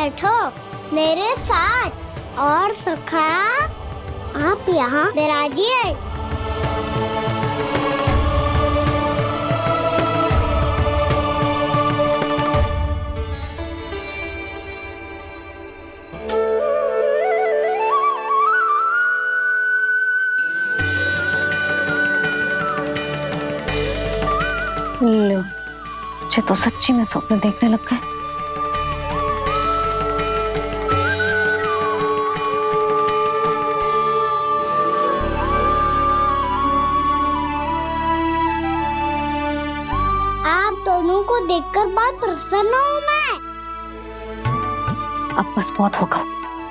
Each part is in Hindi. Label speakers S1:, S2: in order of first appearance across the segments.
S1: बैठो मेरे साथ और सखा आप यहाँ विराजिए।
S2: लो, मुझे तो सच्ची में स्वप्न देखने लग गए।
S1: आप दोनों को देखकर बहुत प्रसन्न हूँ मैं।
S2: अब बस बहुत होगा,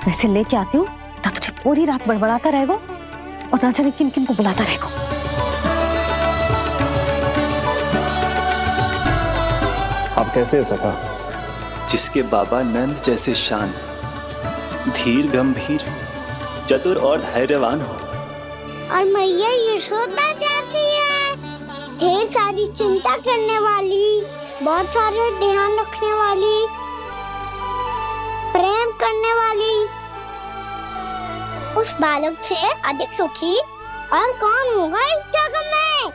S2: वैसे लेके आती हूँ ना, तुझे पूरी रात बड़बड़ाता रहेगा और ना जाने किन किन को बुलाता रहेगा।
S3: आप कैसे है सखा?
S4: जिसके बाबा नंद जैसे शान, धीर गंभीर, चतुर और धैर्यवान हो,
S1: और मैया यशोदा जैसी है, ढेर सारी चिंता करने वाली, बहुत सारे ध्यान रखने वाली, प्रेम करने वाली। उस बालक से अधिक सुखी और कौन होगा इस जगत में?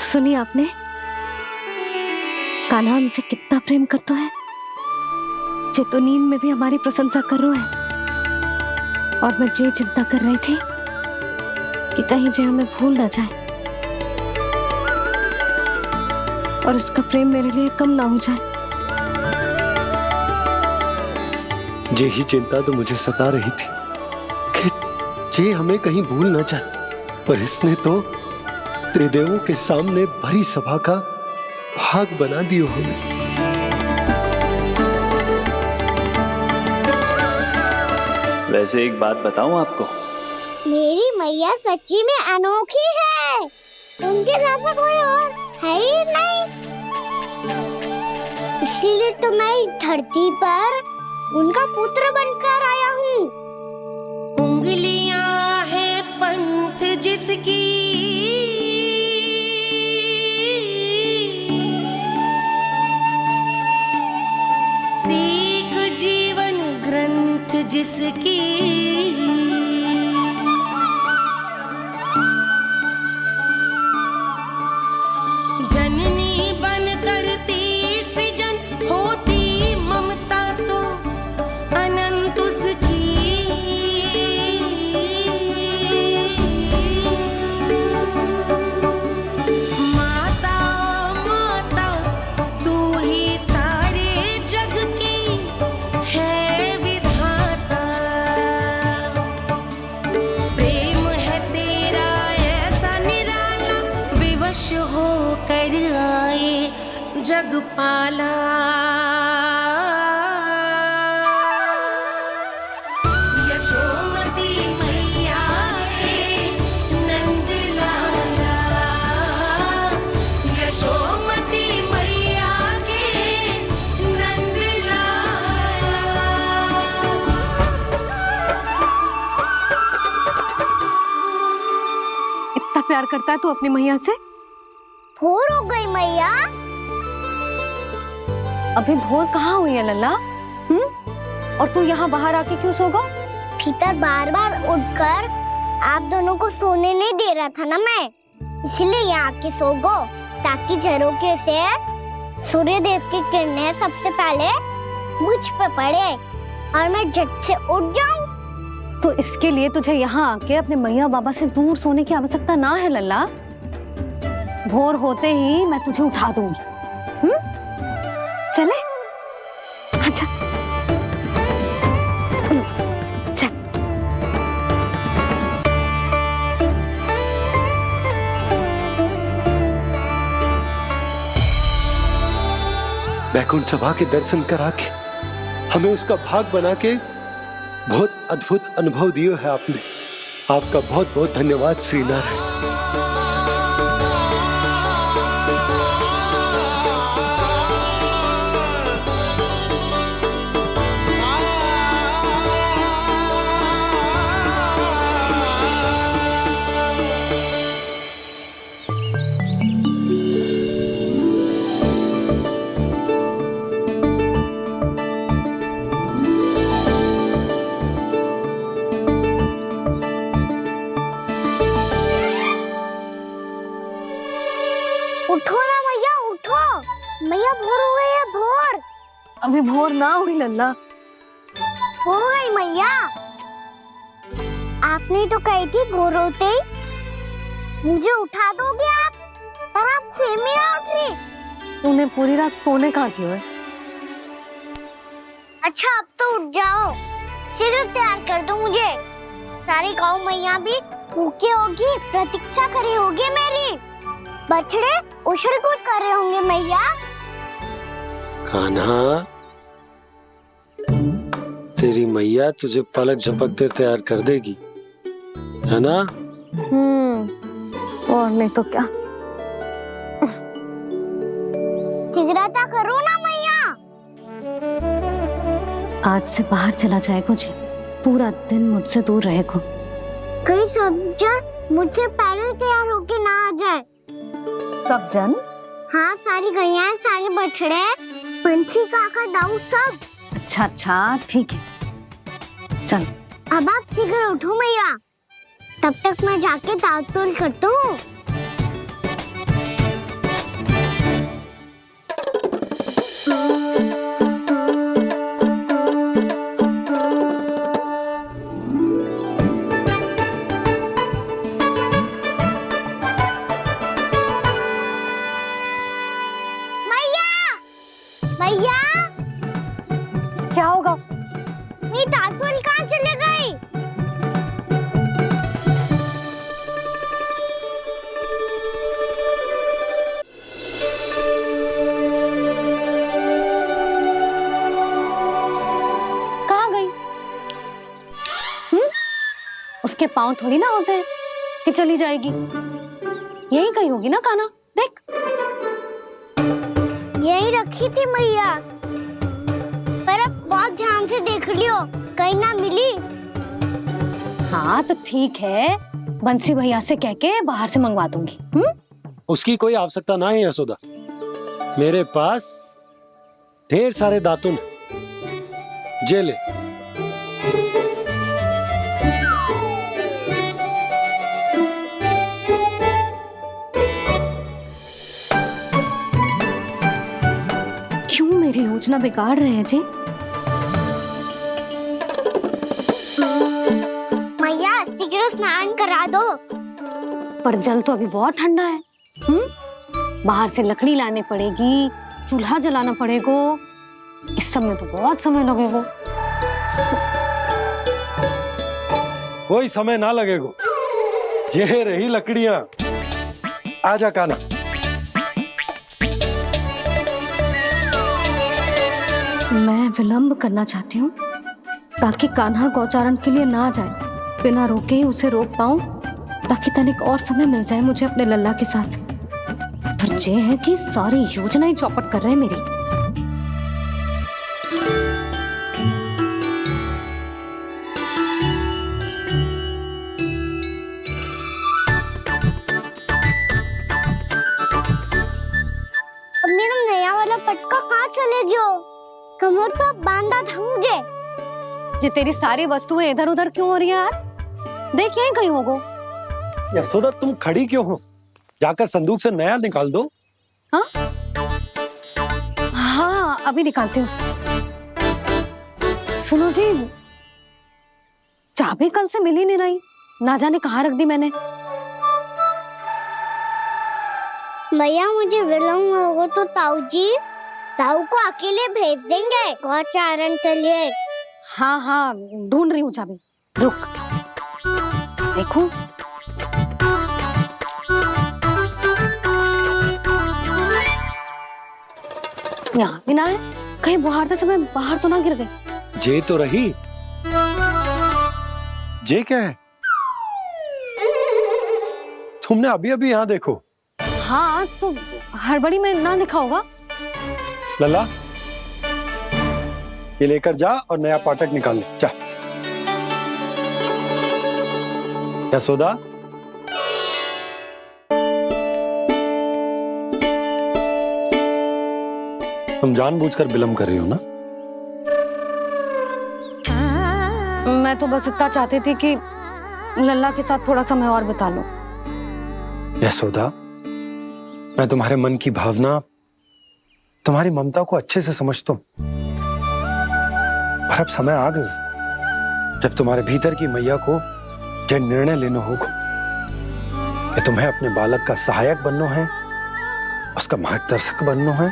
S2: सुनिए आपने, कान्हा हमसे कितना प्रेम करता है, जे तो नींद में भी हमारी प्रशंसा कर रहा है। और मैं ये चिंता कर रही थी कि कहीं जे हमें भूल ना जाए और इसका प्रेम मेरे लिए कम ना हो जाए।
S3: यही चिंता तो मुझे सता रही थी कि जे हमें कहीं भूल ना जाए, पर इसने तो त्रिदेवों के सामने भरी सभा का भाग बना दियो हमें।
S4: वैसे एक बात बताऊं आपको,
S1: मेरी मैया सच्ची में अनोखी है, उनके जैसा कोई और है ही नहीं। इसीलिए तो मैं इस धरती पर उनका पुत्र बनकर आया हूँ।
S5: उंगलियां है पंथ जिसकी, सीख जीवन ग्रंथ जिसकी, जननी बन करती सृजन होती ममता तो अनंत उसकी। माता माता तू ही सारे जग की है विधाता, प्रेम है तेरा ऐसा निराला, विवश हो कर आए जग पाला। यशोमती मैया के नंद लाला, यशोमती मैया के नंद लाला।
S2: इतना प्यार करता है तू अपनी मैया से?
S1: भोर हो गई मैया।
S2: अभी भोर कहाँ हुई है लल्ला? और तू यहाँ बाहर आके क्यों सो गया?
S1: भीतर बार बार उठकर आप दोनों को सोने नहीं दे रहा था ना मैं, इसलिए यहाँ आके सो गो, ताकि झरोखे से सूर्य देव की किरणें सबसे पहले मुझ पे पड़े और मैं झट से उठ जाऊं।
S2: तो इसके लिए तुझे यहाँ आके अपने मैया बाबा से दूर सोने की आवश्यकता ना है लल्ला। भोर होते ही मैं तुझे उठा दूंगी। चले अच्छा चल।
S3: बैकुंठ सभा के दर्शन करा के हमें उसका भाग बना के बहुत अद्भुत अनुभव दिया है आपने। आपका बहुत बहुत धन्यवाद श्रीनारायण।
S2: अभी भोर ना हुई लल्ला।
S1: हो गई मैया। आपने तो कही थी भोर होते ही मुझे उठा दोगे आप, पर आप सेम ही ना उठ रही।
S2: तूने पूरी रात सोने कहाँ की है?
S1: अच्छा अब तो उठ जाओ, शीघ्र तैयार कर दो मुझे। सारी गाँव मैया भी भूखी होगी, प्रतीक्षा करी होगी मेरी। बछड़े उछल कूद कर रहे होंगे मैया।
S3: कान्हा, तेरी मैया तुझे पलक झपकते तैयार कर देगी, है ना?
S2: और नहीं तो क्या।
S1: शीघ्रता करो ना मैया।
S2: आज से बाहर चला जाएगा जी, पूरा दिन मुझसे दूर रहेगा।
S1: कहीं सब मुझसे पहले तैयार होके ना आ जाए।
S2: सब जन?
S1: हाँ, सारी गैया, सारे बछड़े, पंछी, काका, दाऊ सब।
S2: अच्छा अच्छा ठीक है, चल।
S1: अब आप शीघ्र उठो मैया, तब तक मैं जाके ताल-तोल करता हूँ। मैया,
S2: क्या होगा?
S1: मेरी ताल-तोल कहाँ चले गई?
S2: कहाँ गई? उसके पाँव थोड़ी ना होते हैं कि चली जाएगी। यही कहीं होगी ना कान्हा, देख।
S1: यही रखी थी मैया, पर अब बहुत ध्यान से देख लियो, कहीं ना मिली।
S2: हाँ तो ठीक है, बंसी भैया से कह के बाहर से मंगवा दूंगी।
S3: उसकी कोई आवश्यकता ना है यशोदा, मेरे पास ढेर सारे दातुन, जे ले।
S2: क्यों मेरी योजना बिगाड़ रहे हैं जी?
S1: मैया शीघ्र स्नान करा दो।
S2: पर जल तो अभी बहुत ठंडा है। बाहर से लकड़ी लाने पड़ेगी, चूल्हा जलाना पड़ेगा। इस सब में तो बहुत समय लगेगा।
S3: कोई समय ना लगेगा, ये रही लकड़ियां। आजा कान्हा।
S2: मैं विलंब करना चाहती हूँ ताकि कान्हा गौचारण के लिए ना जाए। बिना रोके ही उसे रोक पाऊं, ताकि तनिक और समय मिल जाए मुझे अपने लल्ला के साथ। पर ये है कि सारी योजना ही चौपट कर रहे हैं मेरी।
S1: अब मेरा नया वाला पटका कहाँ चले गयो? कमर पर बांधा था मुझे।
S2: जी तेरी सारी वस्तुएं इधर उधर क्यों हो रही है आज? देख यहीं कहीं होगो।
S3: यशोदा तुम खड़ी क्यों हो? जाकर संदूक से नया निकाल दो।
S2: हाँ हाँ अभी निकालती हूँ। सुनो जी, चाबी कल से मिल ही नहीं रही, ना जाने कहाँ रख दी मैंने।
S1: भैया मुझे विलम्ब होगा तो ताऊ को अकेले भेज देंगे गौचारण के लिए।
S2: हाँ हाँ ढूंढ रही हूँ चाबी, रुक। देखूं। यहाँ भी ना है, कहीं बुहारते समय बाहर तो ना गिर गई।
S3: जे तो रही। जे क्या है? तुमने अभी अभी यहाँ देखो।
S2: हाँ तो हड़बड़ी में ना दिखा होगा।
S3: लल्ला, ये लेकर जा और नया पाठक निकाल ले, जा। यशोदा, तुम जानबूझकर विलंब कर रही हो ना?
S2: मैं तो बस इतना चाहती थी कि लल्ला के साथ थोड़ा समय और बिता लूं।
S3: यशोदा, मैं तुम्हारे मन की भावना, तुम्हारी ममता को अच्छे से समझता हूं।
S6: पर अब समय आ गयो जब तुम्हारे भीतर की मैया को जो निर्णय लेना होगा कि तुम्हें अपने बालक का सहायक बनना है, उसका मार्गदर्शक बनना है,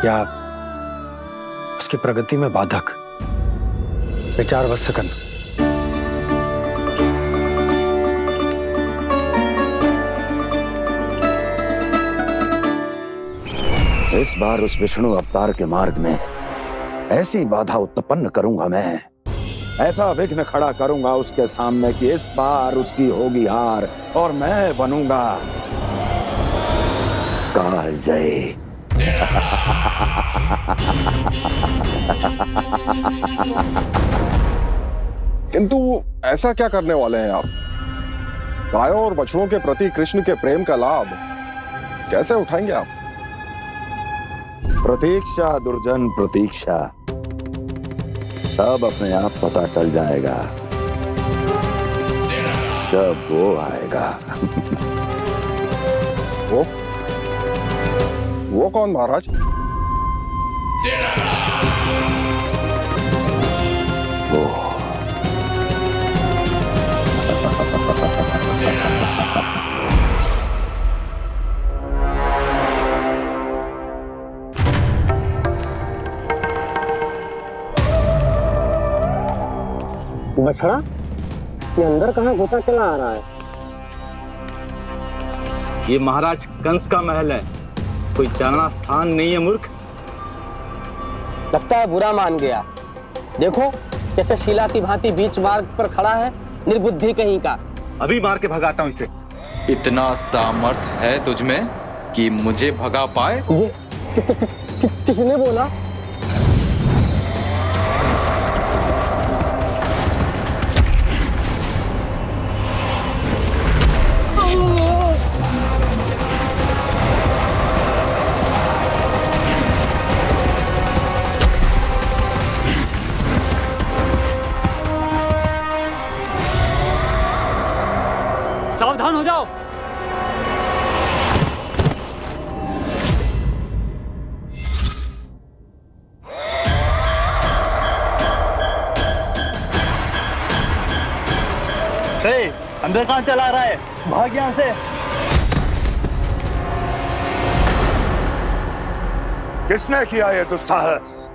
S6: या उसकी प्रगति में बाधक। विचार अवश्य करना।
S7: इस बार उस विष्णु अवतार के मार्ग में ऐसी बाधा उत्पन्न करूंगा मैं, ऐसा विघ्न खड़ा करूंगा उसके सामने कि इस बार उसकी होगी हार और मैं बनूंगा कालजयी।
S8: किंतु ऐसा क्या करने वाले हैं आप? गायों और बछड़ों के प्रति कृष्ण के प्रेम का लाभ कैसे उठाएंगे आप?
S7: प्रतीक्षा दुर्जन प्रतीक्षा, सब अपने आप पता चल जाएगा जब वो आएगा।
S8: वो कौन महाराज?
S7: वो
S9: बछड़ा ये अंदर कहाँ घुसा चला आ रहा है?
S10: ये महाराज कंस का महल है, कोई जाना स्थान नहीं है मूर्ख।
S9: लगता है बुरा मान गया। देखो कैसे शिला की भांति बीच मार्ग पर खड़ा है, निर्बुद्धि कहीं का।
S10: अभी मार के भगाता हूँ इसे।
S11: इतना सामर्थ है तुझमें कि मुझे भगा पाए?
S9: ये किसने बोला?
S10: सावधान हो जाओ। अंदर कहाँ चला रहा है? भाग यहाँ से।
S7: किसने किया ये दुस्साहस?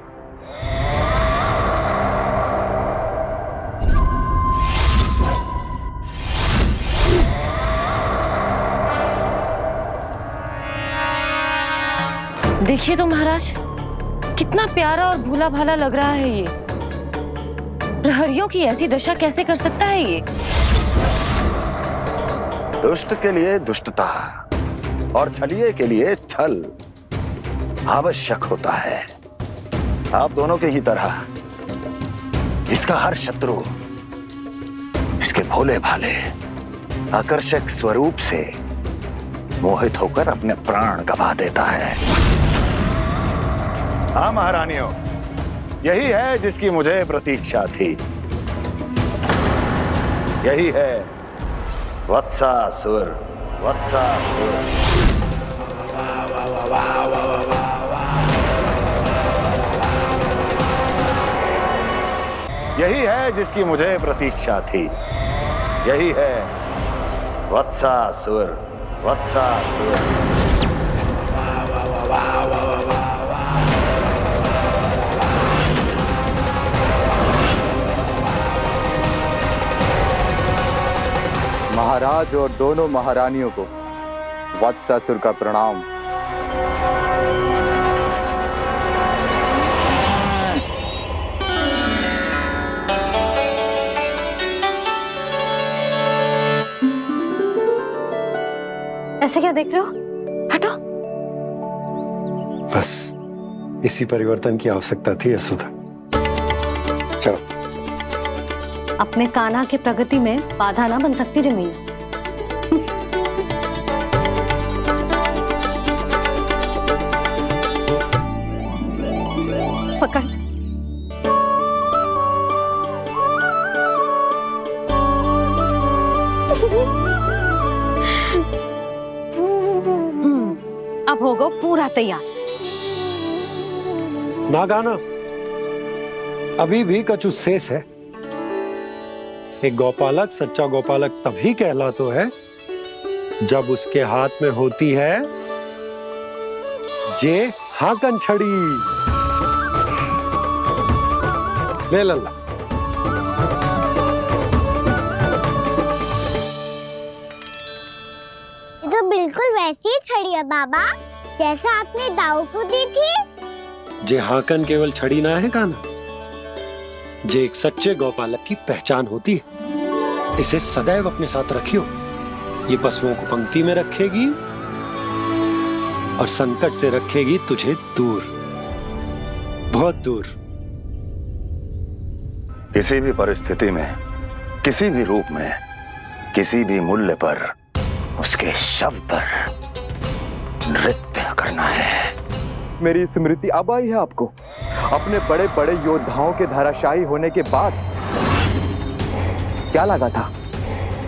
S12: देखिए तो महाराज, कितना प्यारा और भोला भाला लग रहा है ये। प्रहरियों की ऐसी दशा कैसे कर सकता है ये?
S7: दुष्ट के लिए दुष्टता और छलिए के लिए छल आवश्यक होता है। आप दोनों के ही तरह इसका हर शत्रु इसके भोले भाले आकर्षक स्वरूप से मोहित होकर अपने प्राण गवा देता है। हाँ महारानियों, यही है जिसकी मुझे प्रतीक्षा थी। यही है वत्सासुर। वत्सासुर यही है जिसकी मुझे प्रतीक्षा थी। यही है वत्सासुर। वत्सासुर
S11: महाराज और दोनों महारानियों को वत्सासुर का प्रणाम।
S2: ऐसे क्या देख रहे हो? हटो।
S6: बस इसी परिवर्तन की आवश्यकता थी यशोदा। चलो।
S2: अपने कान्हा की प्रगति में बाधा ना बन सकती जमीन। पकड़। अब होगा पूरा तैयार।
S3: ना गाना,
S6: अभी भी कछु शेष है। एक गौपालक सच्चा गौपालक तभी कहलाता है जब उसके हाथ में होती है जे हाकन छड़ी। ले लल्ला।
S1: ये तो बिल्कुल वैसी ही छड़ी है बाबा जैसा आपने दाऊ को दी थी।
S3: जे हाकन केवल छड़ी ना है काना, जे एक सच्चे गौपालक की पहचान होती है। इसे सदैव अपने साथ रखियो। ये पशुओं को पंक्ति में रखेगी और संकट से रखेगी तुझे दूर, बहुत दूर।
S7: किसी भी परिस्थिति में, किसी भी रूप में, किसी भी मूल्य पर उसके शव पर नृत्य करना है।
S10: मेरी स्मृति अब आई है आपको अपने बड़े बड़े योद्धाओं के धराशायी होने के बाद। क्या लगा था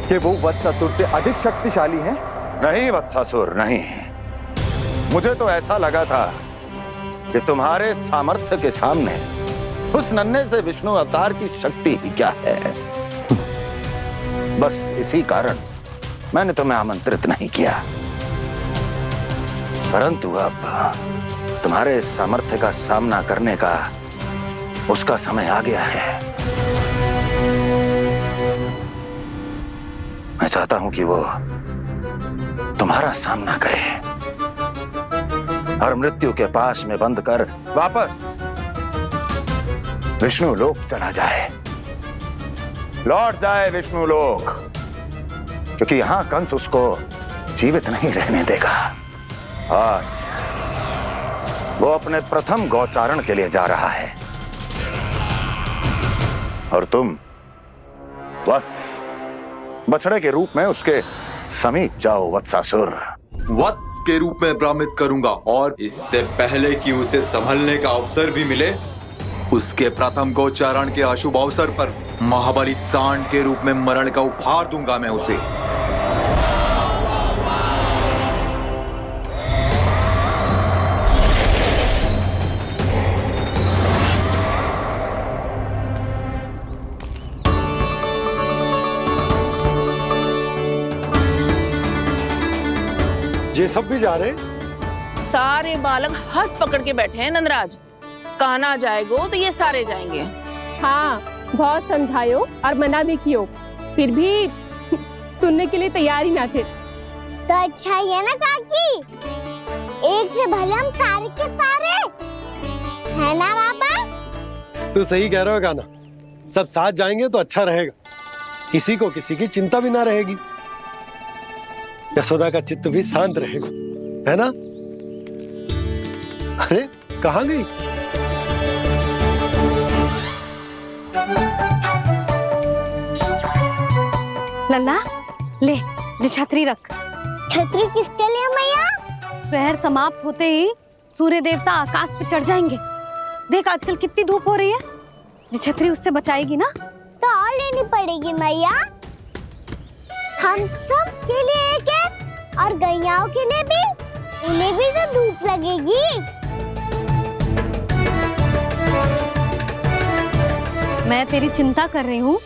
S10: कि वो वत्सासुर से अधिक शक्तिशाली हैं?
S7: नहीं वत्सासुर, नहीं। मुझे तो ऐसा लगा था कि तुम्हारे सामर्थ्य के सामने उस नन्हे से विष्णु अवतार की शक्ति ही क्या है। बस इसी कारण मैंने तुम्हें आमंत्रित नहीं किया। परंतु अब तुम्हारे सामर्थ्य का सामना करने का उसका समय आ गया है। मैं चाहता हूं कि वो तुम्हारा सामना करे और मृत्यु के पाश में बंद कर वापस विष्णु लोक चला जाए, लौट जाए विष्णु लोक, क्योंकि यहां कंस उसको जीवित नहीं रहने देगा। आज वो अपने प्रथम गौचारण के लिए जा रहा है और तुम वत्स, बछड़े के रूप में उसके समीप जाओ वत्सासुर।
S11: वत्स के रूप में भ्रमित करूंगा और इससे पहले कि उसे संभलने का अवसर भी मिले, उसके प्रथम गोचारण के अशुभ अवसर पर महाबली सांड के रूप में मरण का उपहार दूंगा मैं उसे।
S6: ये सब भी जा रहे?
S13: सारे बालक हाथ पकड़ के बैठे हैं नंदराज। कहना जाएगो तो ये सारे जाएंगे।
S14: हाँ, बहुत समझायो और मना भी कियो, फिर भी सुनने के लिए तैयार ही ना थे।
S1: तो अच्छा ही है ना काकी, एक से भले हम सारे के सारे है ना बाबा।
S6: तू सही कह रहा है गाना, सब साथ जाएंगे तो अच्छा रहेगा, किसी को किसी की चिंता भी ना रहेगी, यशोदा का चित्त भी शांत रहेगा, है ना? अरे कहाँ गई?
S2: लल्ला ले, जो छतरी रख।
S1: छतरी किसके लिए मैया?
S2: प्रहर समाप्त होते ही सूर्य देवता आकाश पे चढ़ जाएंगे। देख आजकल कितनी धूप हो रही है, जो छतरी उससे बचाएगी ना।
S1: तो और लेनी पड़ेगी मैया, हम सब के लिए एक एक और गैयाओं के लिए भी, उन्हें भी तो धूप लगेगी।
S2: मैं तेरी चिंता कर रही हूँ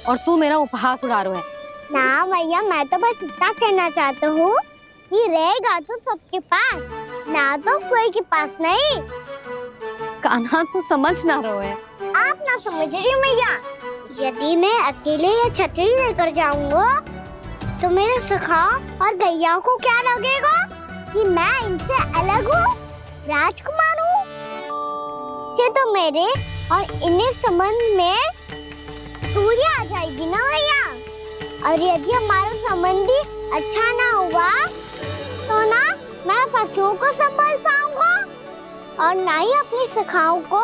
S2: और तू मेरा उपहास उड़ा रहा है।
S1: ना मैया, मैं तो बस इतना कहना चाहता हूँ कि रहेगा तो सबके पास, ना तो कोई के पास नहीं।
S2: कान्हा तू समझ ना रहो है।
S1: आप ना समझ रही मैया, यदि मैं अकेले ये छतरी लेकर जाऊंगा तो मेरे सखा और गैयाओं को क्या लगेगा कि मैं इनसे अलग हूँ, राजकुमार हूँ। से तो मेरे और इन्हें संबंध में दूरी आ जाएगी ना भैया। और यदि हमारा संबंध ही अच्छा ना हुआ तो ना मैं पशुओं को संभाल पाऊंगा और ना ही अपनी सखाओं को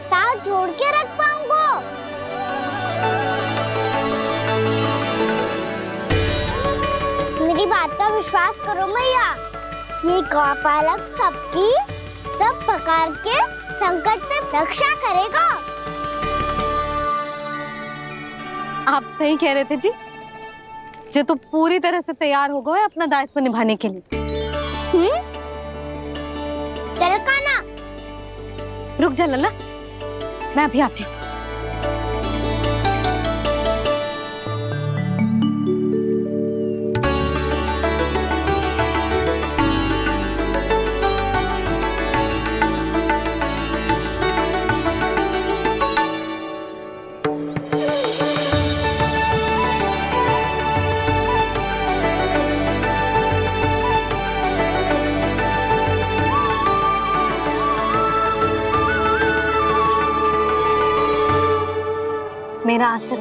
S1: साथ जोड़ के रख पाऊंगा। मेरी बात का विश्वास करो मैया, ये गौपालक सबकी सब प्रकार के संकट से रक्षा करेगा।
S2: आप सही कह रहे थे जी, जो तो पूरी तरह से तैयार हो गए अपना दायित्व निभाने के लिए।
S1: चल काना,
S2: रुक जा लल्ला, मैं अभी आती हूँ।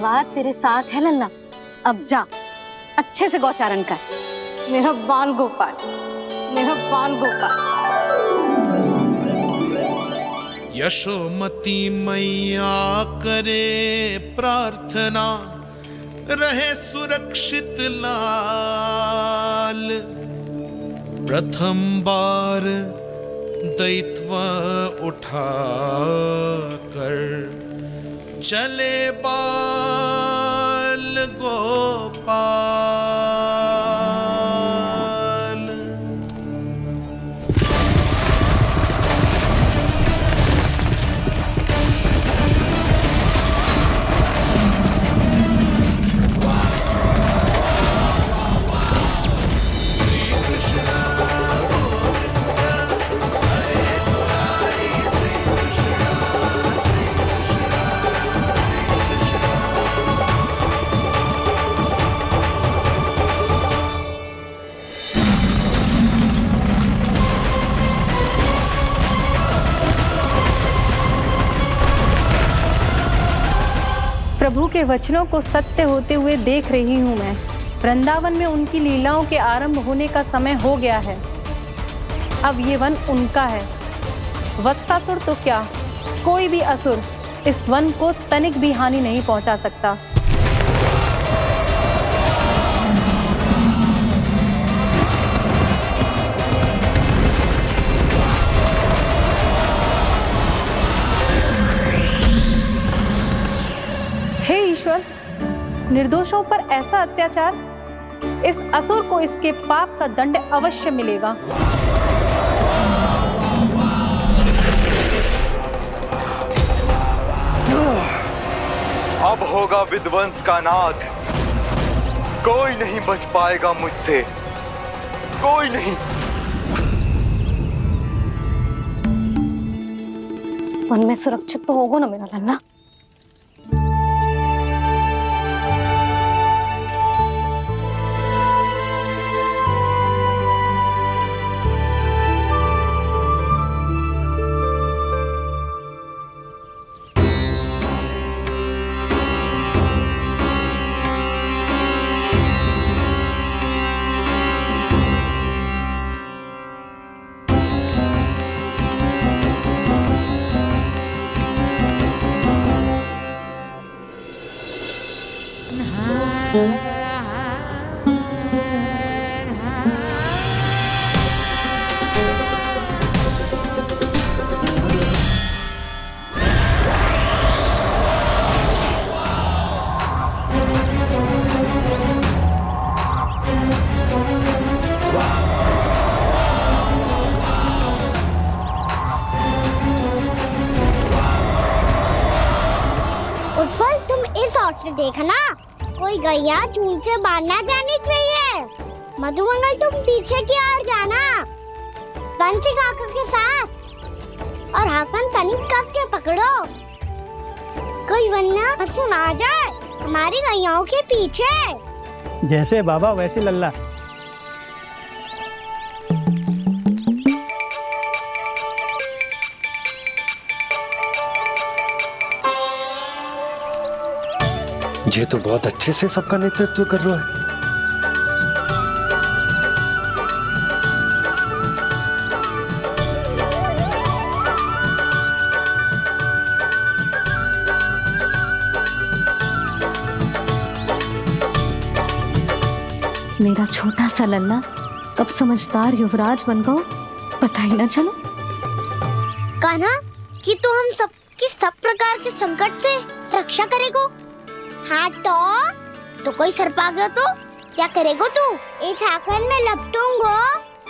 S2: आशीर्वाद तेरे साथ है लल्ला। अब जा, अच्छे से गौचारण कर, मेरा बाल गोपाल, मेरा बाल गोपाल।
S15: यशोमती मैया करे प्रार्थना, रहे सुरक्षित लाल। प्रथम बार दैत्व उठा कर चले बाल गोपाल।
S14: प्रभु के वचनों को सत्य होते हुए देख रही हूँ मैं। वृंदावन में उनकी लीलाओं के आरंभ होने का समय हो गया है। अब ये वन उनका है। वत्सासुर तो क्या, कोई भी असुर इस वन को तनिक भी हानि नहीं पहुंचा सकता। हे ईश्वर, निर्दोषों पर ऐसा अत्याचार, इस असुर को इसके पाप का दंड अवश्य मिलेगा।
S10: अब होगा विध्वंस का नाद। कोई नहीं बच पाएगा मुझसे, कोई नहीं।
S2: वन में सुरक्षित तो होगा ना मेरा लल्ला?
S1: उज्जवल, तुम इस ओर से देखना, कोई गैया झूठ से बाहर ना जानी चाहिए। मधुमंगल, तुम पीछे की ओर जाना, बंसी काका के साथ, और हाकन तनिक कस के पकड़ो, कोई वरना असुर आ जाए हमारी गैयाओं के पीछे।
S9: जैसे बाबा वैसे लल्ला।
S3: ये तो बहुत अच्छे से सबका नेतृत्व कर रहा है।
S2: मेरा छोटा सा लल्ला कब समझदार युवराज बन गो, पता ही ना चलो।
S1: कान्हा, कि तू हम सबकी सब प्रकार के संकट से रक्षा करेगो। हाँ तो कोई सर्प आ गया तो क्या करेगो तू? इस हाकन में लपटूंगो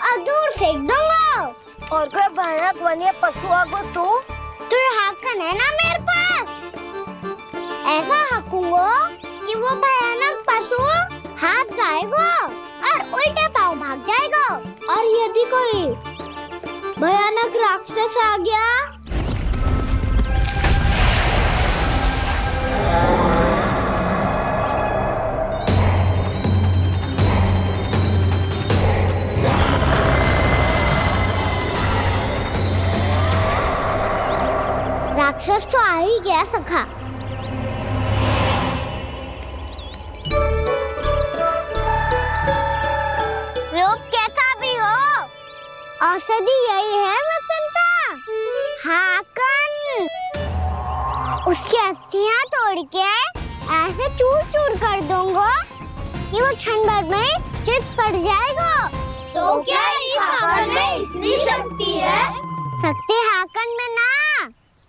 S1: और दूर फेंक दूंगा। और कोई भयानक वन्य पशु आगो तो ये हाकन है ना मेरे पास, ऐसा हाकूंगो कि वो भयानक पशु हाथ जाएगा और उल्टे पाँव भाग जाएगा। और यदि कोई भयानक राक्षस आ गया राक्षस तो आ ही गया सखा। औषधि यही है वसंता, हाकन। उसकी अस्थियां तोड़ के ऐसे चूर चूर कर दूंगा कि वो क्षण भर में चित पड़ जाएगा। तो क्या इस हाकन में इतनी शक्ति है? शक्ति हाकन में ना,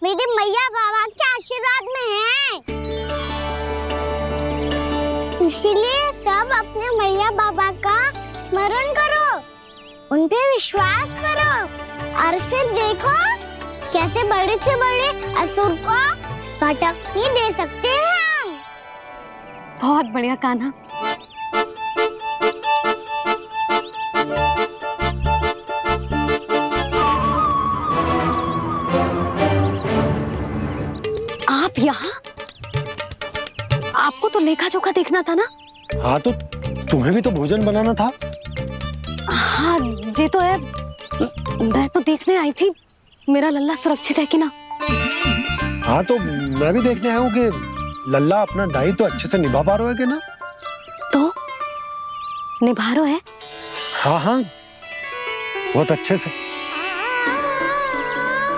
S1: मेरे मैया बाबा के आशीर्वाद में है। इसीलिए सब अपने मैया बाबा का स्मरण करो, उन पे विश्वास करो और फिर देखो कैसे बड़े से बड़े असुर को भटकने दे सकते हैं हम।
S2: बहुत बढ़िया कान्हा। आप यहाँ? आपको तो लेखा जोखा देखना था ना?
S6: हाँ, तो तुम्हें भी तो भोजन बनाना था।
S2: हाँ ये तो है, मैं तो देखने आई थी मेरा लल्ला सुरक्षित है कि ना।
S6: हाँ, तो मैं भी देखने आया हूँ कि लल्ला अपना दायित्व तो अच्छे से निभा पा रहा है कि ना।
S2: तो निभा रहा है?
S6: हाँ हाँ, बहुत अच्छे से।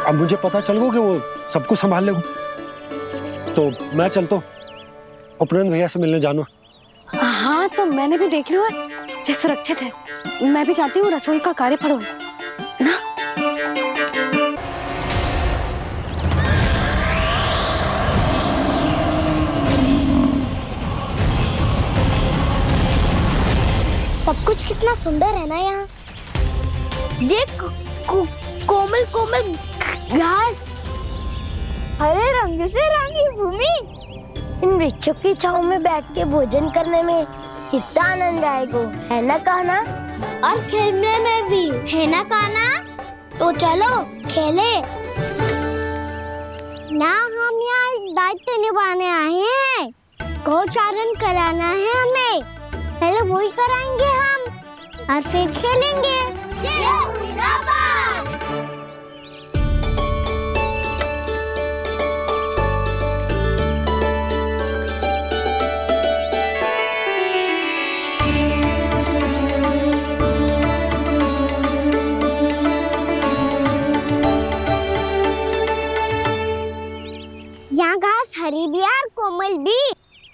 S6: अब मुझे पता चल गया कि वो सब कुछ संभाल लेगा, तो मैं चलता हूँ, उपनंद भैया से मिलने जाना।
S2: हाँ, तो मैंने भी देख लिया है, जे सुरक्षित है। मैं भी चाहती हूँ रसोई का कार्य पड़ो ना।
S1: सब कुछ कितना सुंदर है ना यहाँ। देख कोमल कोमल घास, हरे रंग से रंगी भूमि। इन वृक्षों की छांव में बैठ के भोजन करने में कितना आनंद आएगा, है ना कान्हा? और खेलने में भी, है ना कान्हा? तो चलो खेले ना। हम यहाँ एक दायित्व निभाने आए हैं, गोचारण कराना है हमें। पहले वही कराएंगे हम और फिर खेलेंगे। यहाँ घास हरी भी और कोमल भी,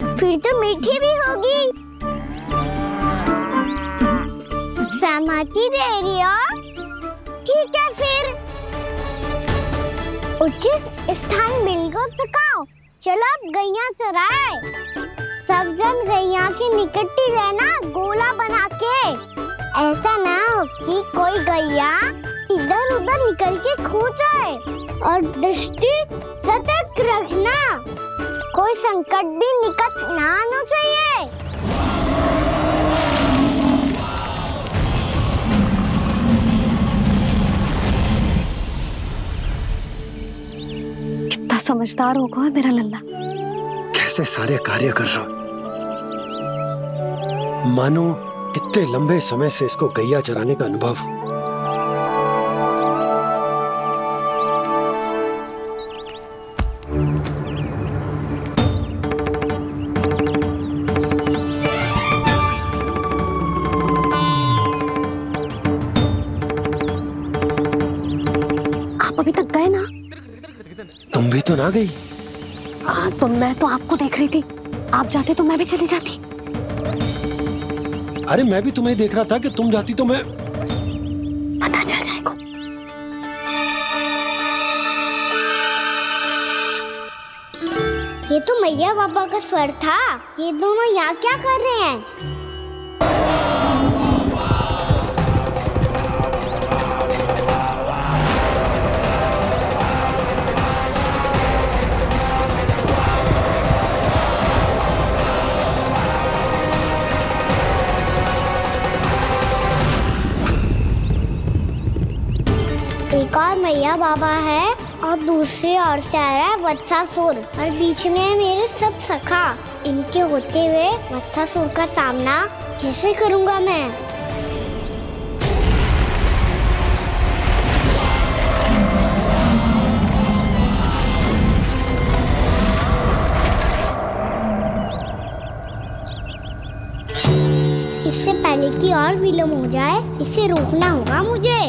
S1: फिर तो मीठी भी होगी। सहमति दे रही हो? ठीक है फिर उचित स्थान बिल्कुल सुखाओ। चलो अब गैया चराए। सब जन गैया के निकट ही रहना, गोला बना के। ऐसा ना हो कि कोई गैया इधर उधर निकल के खो जाए। और दृष्टि सतर्क रखना, कोई संकट भी निकट ना आना चाहिए।
S2: कितना समझदार होगा है मेरा लल्ला।
S3: कैसे सारे कार्य कर रहा, मानो कितने लंबे समय से इसको गैया चराने का अनुभव।
S2: आप अभी तक गए ना?
S3: तुम भी तो ना गई।
S2: हाँ, तो मैं तो आपको देख रही थी, आप जाते तो मैं भी चली जाती।
S3: अरे मैं भी तुम्हें देख रहा था कि तुम जाती तो मैं।
S2: पता चल जाएगा।
S1: ये तो मैया बाबा का स्वर था। ये दोनों यहाँ क्या कर रहे हैं? एक और मैया बाबा है और दूसरी ओर से आ रहा है वत्सासुर, और बीच में है मेरे सब सखा। इनके होते हुए वत्सासुर का सामना कैसे करूंगा मैं? इससे पहले कि और विलम्ब हो जाए, इसे रोकना होगा मुझे।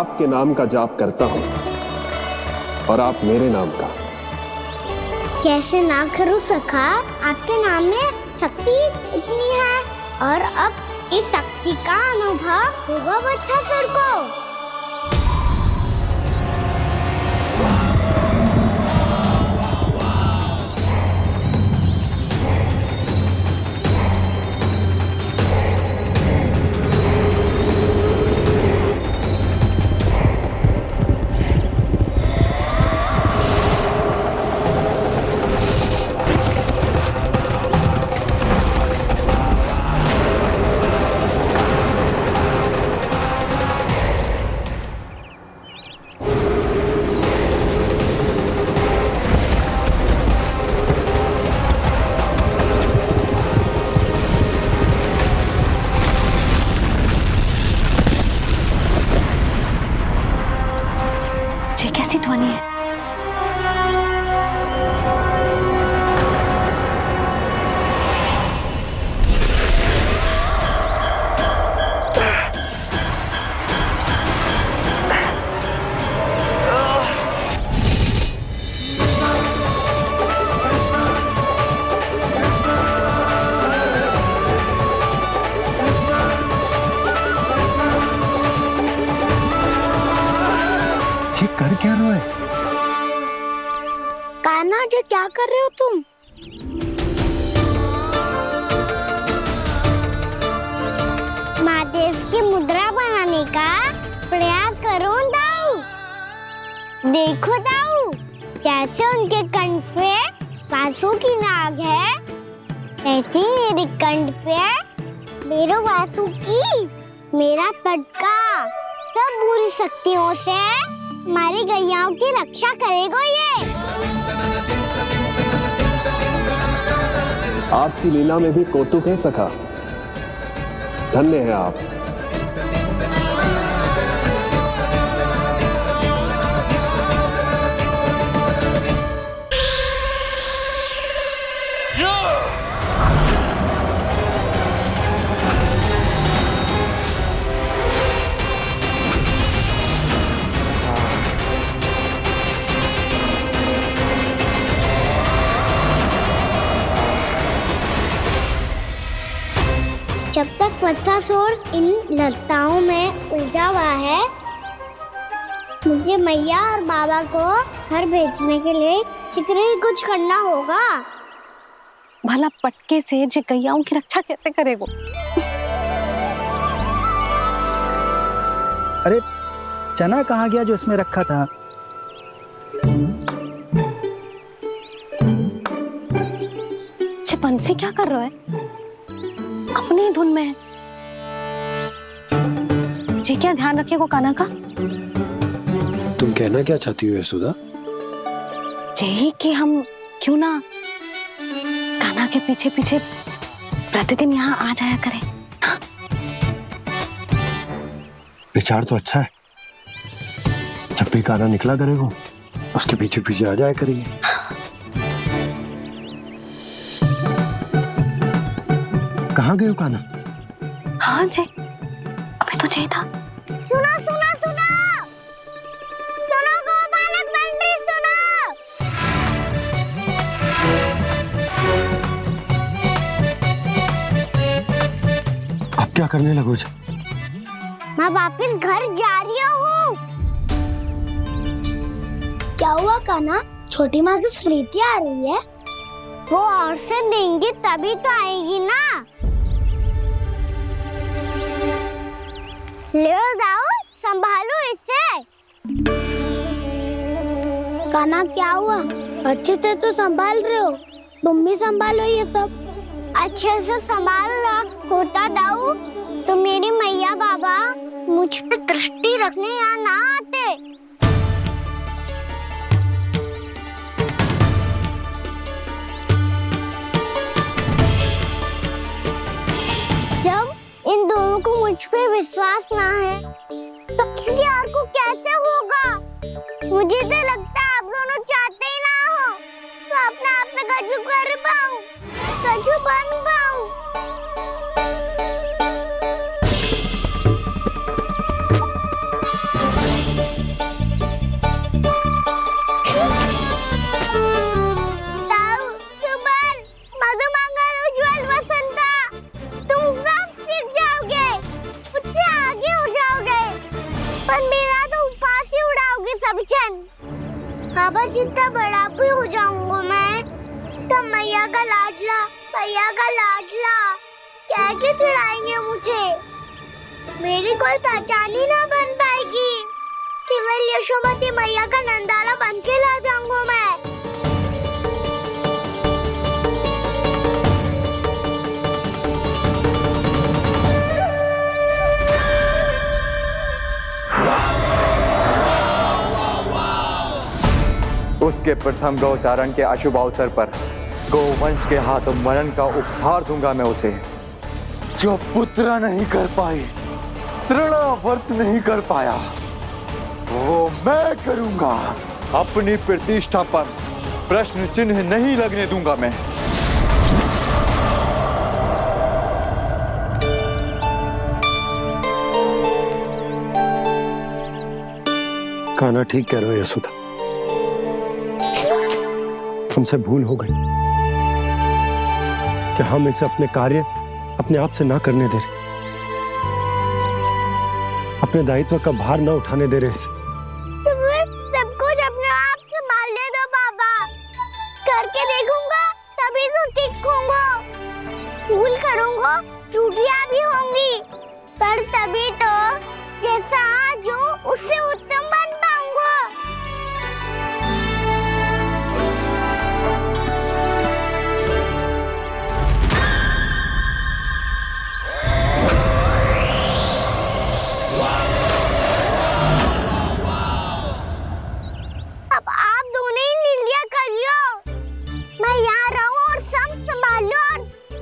S8: आपके नाम का जाप करता हूं और आप मेरे नाम का।
S1: कैसे ना करूं सखा, आपके नाम में शक्ति इतनी है और अब इस शक्ति का अनुभव होगा बच्चा सर को।
S2: ये कैसी ध्वनि है?
S3: कर क्या रहे हो?
S1: कान्हा जी क्या कर रहे हो तुम? महादेव की मुद्रा बनाने का प्रयास करो दाऊ। देखो दाऊ, जैसे उनके कंठ पे वासु की नाग है, ऐसे ही मेरे कंठ पे मेरे वासु की मेरा पटका सब बुरी शक्तियों से हमारी गैयाओं की रक्षा करेगा ये।
S8: आपकी लीला में भी कौतुक है सखा, धन्य है आप।
S1: जब तक बच्चा सोर इन लताओं में उलझा हुआ है, मुझे मैया और बाबा को घर भेजने के लिए शीघ्र ही कुछ करना होगा।
S2: भला पटके से जे गैयाओं की रक्षा कैसे करेगो?
S9: अरे चना कहाँ गया जो इसमें रखा था?
S2: बंसी क्या कर रहा है? अपनी धुन में है। जी क्या ध्यान रखिएगा कान्हा का।
S3: तुम कहना क्या चाहती हो यशोदा?
S2: यही कि हम क्यों ना कान्हा के पीछे पीछे प्रतिदिन यहाँ आ जाया करें। हाँ?
S3: विचार तो अच्छा है। जब भी कान्हा निकला करेगा उसके पीछे पीछे आ जाया करेंगे। कहाँ गए हो कान्हा?
S2: हाँ जी, अभी तो चाहिए था।
S1: सुनो सुनो सुनो सुनो गोपालक बंटी सुनो।
S3: अब क्या करने लगो?
S1: मैं वापस घर जा रही हूँ। क्या हुआ कान्हा? छोटी माँ की स्मृति आ रही है। वो और से देंगी तभी तो आएगी ना। ले जाओ, संभालो इसे। कान्हा क्या हुआ? अच्छे से तो संभाल रहे हो, तुम भी संभालो ये सब। अच्छे से संभाल होता दाऊ तो मेरी मैया बाबा मुझ पे दृष्टि रखने यहाँ ना आते। जब इन दोनों को मुझ पे विश्वास ना है तो किसी और को कैसे होगा? मुझे तो लगता है आप दोनों चाहते ही ना हो तो अपने आप में कछु कर पाऊं, कछु बन पाऊं। बाबा जितना बड़ा भी हो जाऊंगा मैं, तब मैया का लाडला क्या क्या चढ़ाएंगे मुझे। मेरी कोई पहचान ही ना बन पाएगी। केवल यशोमती मैया का नंदाला बन के ला जाऊंगा मैं।
S10: उसके प्रथम गौचारण के अशुभ अवसर पर गौवंश के हाथों मरण का उपहार दूंगा मैं उसे। जो पुत्र नहीं कर पाई, तृणावर्त नहीं कर पाया, वो मैं करूंगा। अपनी प्रतिष्ठा पर प्रश्न चिन्ह नहीं लगने दूंगा मैं।
S6: कान्हा ठीक कह रहे हो यशोदा, हमसे भूल हो गई कि हम इसे अपने कार्य अपने आप से ना करने दे रहे, अपने दायित्व का भार ना उठाने दे रहे इसे।
S1: तो फिर सब कुछ अपने आप संभालने दो बाबा। करके देखूंगा तभी तो सीखूंगा। भूल करूंगा, त्रुटियां भी होंगी, पर तभी तो जैसा आज हूँ उससे उत्तम बन पाऊंगा। अब आप दोनों ही निर्णय कर लो। मैं यहाँ रहूं और सब संभाल लूं और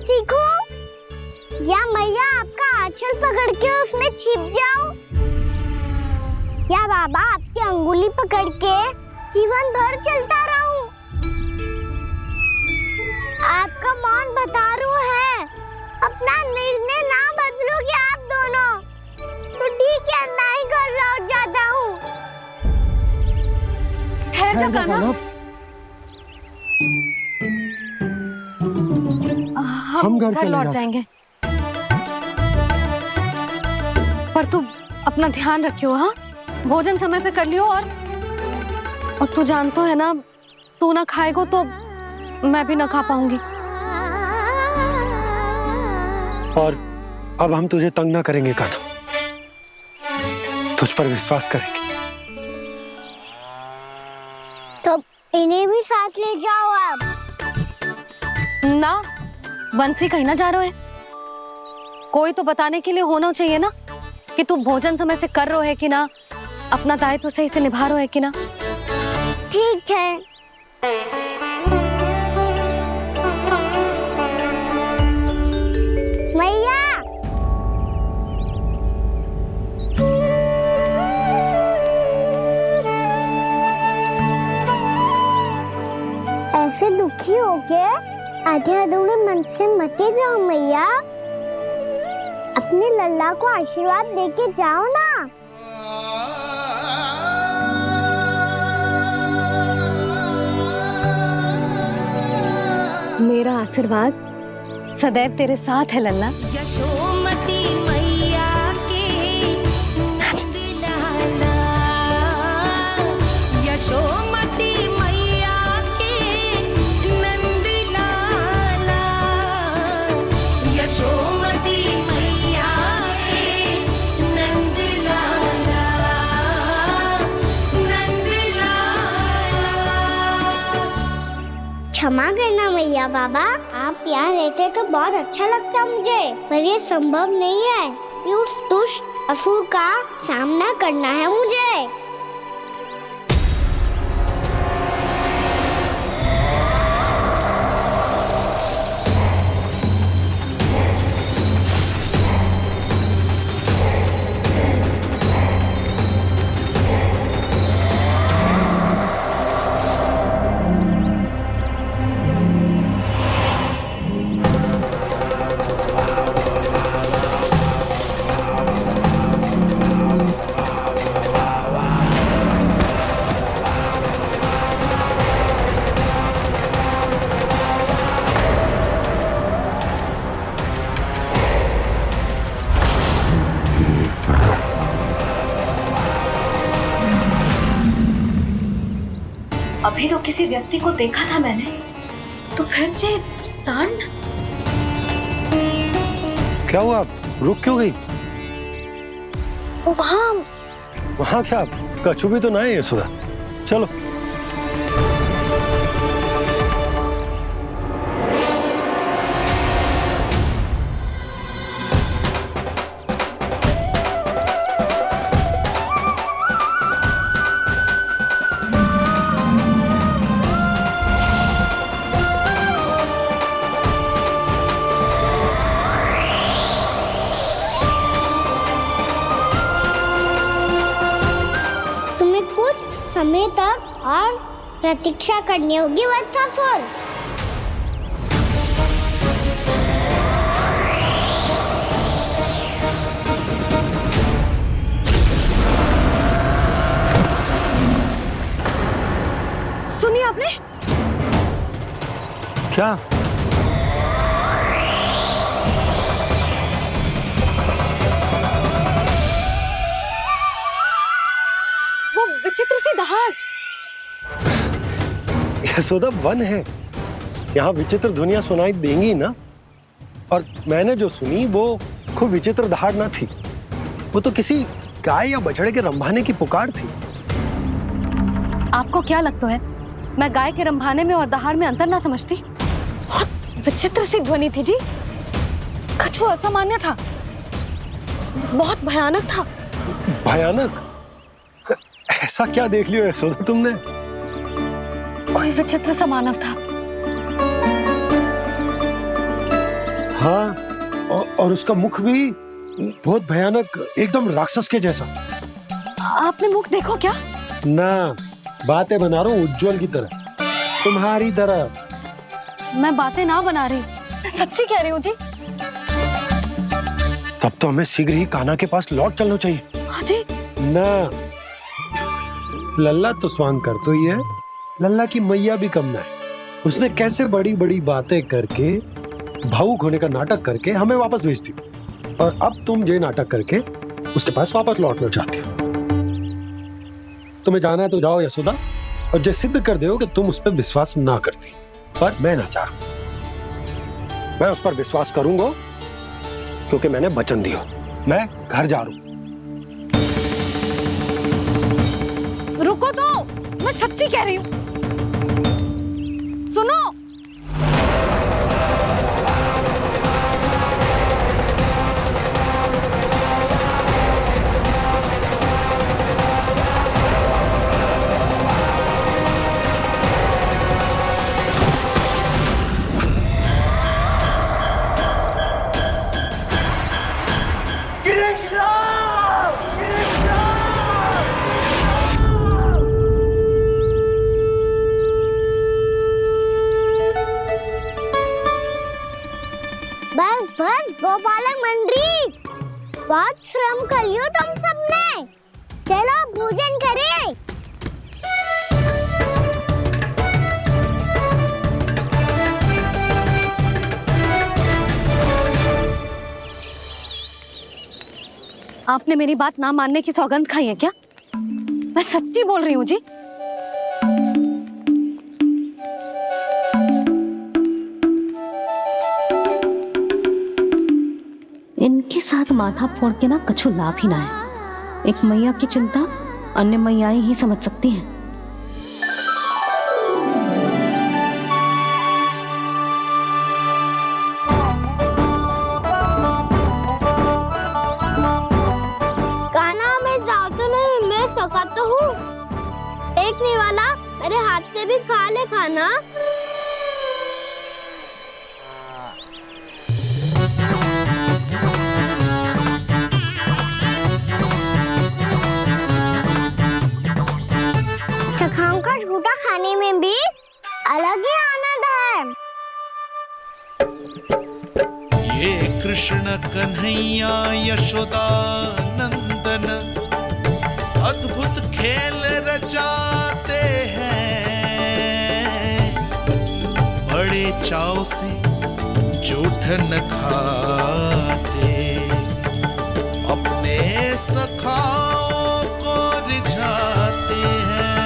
S1: सीखूं, या मैया आपका आंचल पकड़ के उसमें छिप जाऊं, या बाबा आपकी अंगुली पकड़ के जीवन भर चलता रहूं। आपका मौन बता रहा है। अपना निर्णय ना बदलोगे आप दोनों तो ठीक है, मैं ही घर लौट जाता हूँ।
S2: ठहर जा कान्हा, हम घर लौट जाएंगे, पर तू अपना ध्यान रखियो। हाँ, भोजन समय पे कर लियो। और तू जानतो है ना, तू ना खाएगो तो मैं भी ना खा पाऊंगी।
S6: और अब हम तुझे तंग ना करेंगे कान्हा, तुझ पर विश्वास करेंगे।
S1: तो इन्हें भी साथ ले जाओ आप।
S2: ना, बंसी कहीं ना जा रहे है। कोई तो बताने के लिए होना चाहिए ना कि तू भोजन समय से कर रहे है कि ना, अपना दायित्व सही से निभा रहे है कि ना।
S1: ठीक है। मैया, ऐसे दुखी होके आधे अधूरे मन से मत जाओ मैया। अपने लल्ला को आशीर्वाद देके जाओ ना।
S2: मेरा आशीर्वाद सदैव तेरे साथ है लल्ला।
S5: यशोमती मैया के नंद लाला, यशोमती मैया के नंद लाला, यशोमती मैया के नंद लाला, नंद लाला।
S1: क्षमा करना मैया बाबा, आप यहाँ रहते तो बहुत अच्छा लगता मुझे, पर ये संभव नहीं है। ये उस दुष्ट असुर का सामना करना है मुझे।
S2: अभी तो किसी व्यक्ति को देखा था मैंने, तो फिर जे सांड।
S6: क्या हुआ, रुक क्यों गई? वहां क्या, कछु भी तो ना है यशोदा। चलो।
S1: समय तक और प्रतीक्षा करनी होगी वत्सासुर।
S2: सुनिए आपने
S6: क्या?
S2: वो विचित्र सी दहाड़।
S6: यशोदा, वन है, यहाँ विचित्र ध्वनियां सुनाई देंगी ना। और मैंने जो सुनी वो खूब विचित्र दहाड़ ना थी, वो तो किसी गाय या बछड़े के रंभाने की पुकार थी।
S2: आपको क्या लगता है मैं गाय के रंभाने में और दहाड़ में अंतर ना समझती? बहुत विचित्र सी ध्वनि थी जी, कछु असामान्य था, बहुत भयानक था।
S6: भयानक? ऐसा क्या देख लियो यशोदा तुमने?
S2: कोई विचित्र सा मानव था।
S6: हाँ, और उसका मुख भी बहुत भयानक, एकदम राक्षस के जैसा।
S2: आपने मुख देखो क्या?
S6: ना, बातें बना रहा हूँ उज्जवल की तरह, तुम्हारी तरह।
S2: मैं बातें ना बना रही, मैं सच्ची कह रही हूँ जी।
S6: तब तो हमें शीघ्र ही कान्हा के पास लौट चलना चाहिए।
S2: हाँ जी।
S6: ना, लल्ला तो स्वांग कर तो ही है, लल्ला की मैया भी कम ना है। उसने कैसे बड़ी बड़ी बातें करके, भावुक होने का नाटक करके हमें वापस भेज दी, और अब तुम ये नाटक करके उसके पास वापस लौटना चाहती हो। तुम्हें जाना है तो जाओ यशोदा, और जो सिद्ध कर दो कि तुम उस पर विश्वास ना करती। पर मैं ना चाह, मैं उस पर विश्वास करूंगा क्योंकि मैंने वचन दिया। मैं घर जा रहा हूं।
S2: रुको तो, मैं सच्ची कह रही हूँ, सुनो।
S1: बस बस गोपालक मंडली, बहुत श्रम कर लियो तुम सबने, चलो भोजन करें।
S2: आपने मेरी बात ना मानने की सौगंध खाई है क्या? मैं सच्ची बोल रही हूँ जी। इनके साथ माथा फोड़ के ना कछु लाभ ही ना है। एक मैया की चिंता अन्य मैयाएं ही समझ सकती हैं।
S1: कान्हा, मैं जाऊँ तो नहीं, मैं सका तो हूँ। एक नहीं वाला मेरे हाथ से भी खा ले खाना। चखाओं का झूठा खाने में भी अलग ही आनंद है।
S15: ये कृष्ण कन्हैया यशोदा नंदन अद्भुत खेल रचाते हैं, बड़े चाव से जूठन खाते, अपने सखाओं को रिझाते हैं।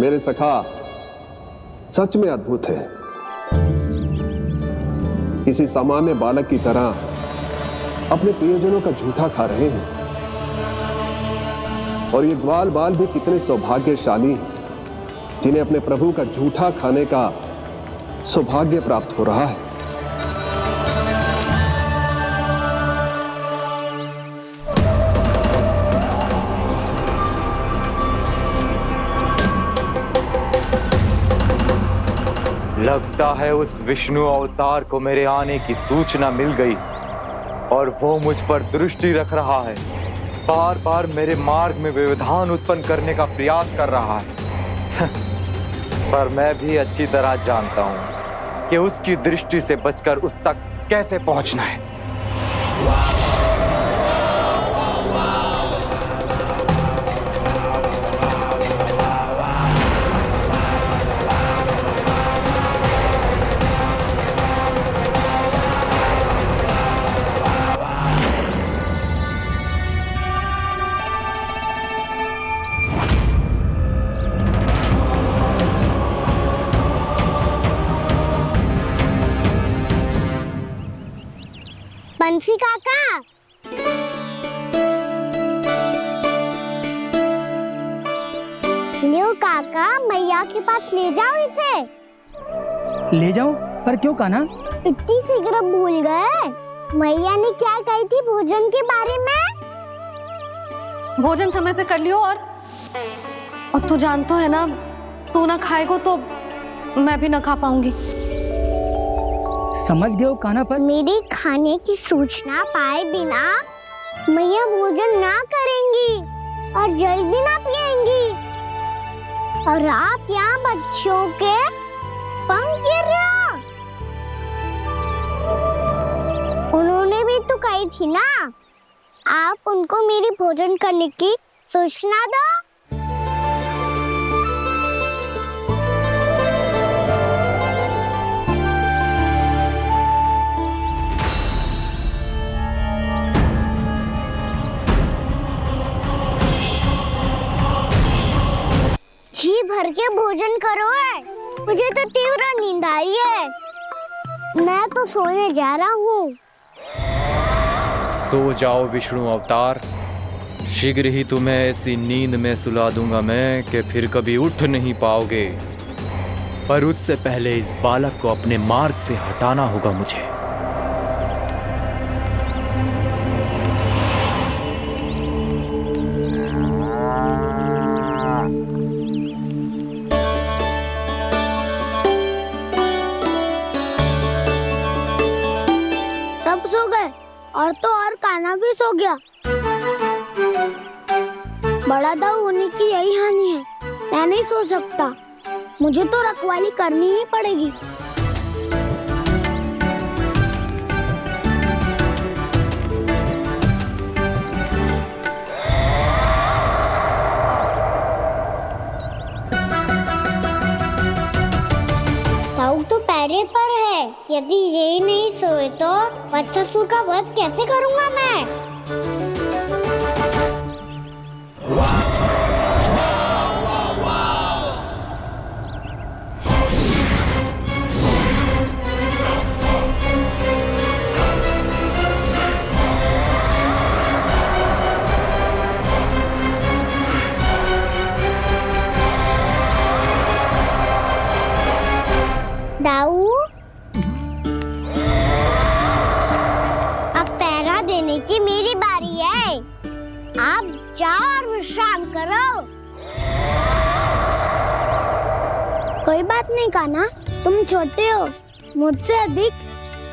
S8: मेरे सखा सच में अद्भुत है। किसी सामान्य बालक की तरह अपने प्रियजनों का झूठा खा रहे हैं। और ये ग्वाल बाल भी कितने सौभाग्यशाली हैं जिन्हें अपने प्रभु का झूठा खाने का सौभाग्य प्राप्त हो रहा है।
S10: लगता है उस विष्णु अवतार को मेरे आने की सूचना मिल गई और वो मुझ पर दृष्टि रख रहा है। बार बार मेरे मार्ग में व्यवधान उत्पन्न करने का प्रयास कर रहा है। पर मैं भी अच्छी तरह जानता हूं कि उसकी दृष्टि से बचकर उस तक कैसे पहुंचना है।
S1: बंसी काका, लियो काका, मैया के पास ले जाओ इसे।
S9: ले जाओ? पर क्यों कान्हा?
S1: इतनी शीघ्र भूल गए? मैया ने क्या कही थी भोजन के बारे में?
S2: भोजन समय पे कर लियो। और तू जानता है ना, तू ना खाएगा तो मैं भी ना खा पाऊंगी।
S9: समझ गए हो कान्हा? पर
S1: मेरे खाने की सूचना पाए बिना मैया भोजन ना करेंगी और जल भी ना पिएंगी। और आप यहाँ बच्चों के पंख गिर रहे हो। उन्होंने भी तो कही थी ना, आप उनको मेरी भोजन करने की सूचना दो। जी भर के भोजन करो है, मुझे तो तीव्र नींद आ रही है। मैं तो सोने जा रहा हूँ।
S11: सो जाओ विष्णु अवतार, शीघ्र ही तुम्हें ऐसी नींद में सुला दूंगा मैं कि फिर कभी उठ नहीं पाओगे। पर उससे पहले इस बालक को अपने मार्ग से हटाना होगा मुझे।
S1: सब सो गए और तो और कान्हा भी सो गया। बड़ा दाऊ होने की यही हानि है। मैं नहीं सो सकता, मुझे तो रखवाली करनी ही पड़ेगी। दाऊ तो पैरे पर है। यदि यही नहीं सोए तो वत्सासुर का वध कैसे करूंगा मैं? दाऊ, अब पहरा देने की मेरी बारी है। आप जाओ और विश्राम करो। कोई बात नहीं कान्हा, तुम छोटे हो, मुझसे अधिक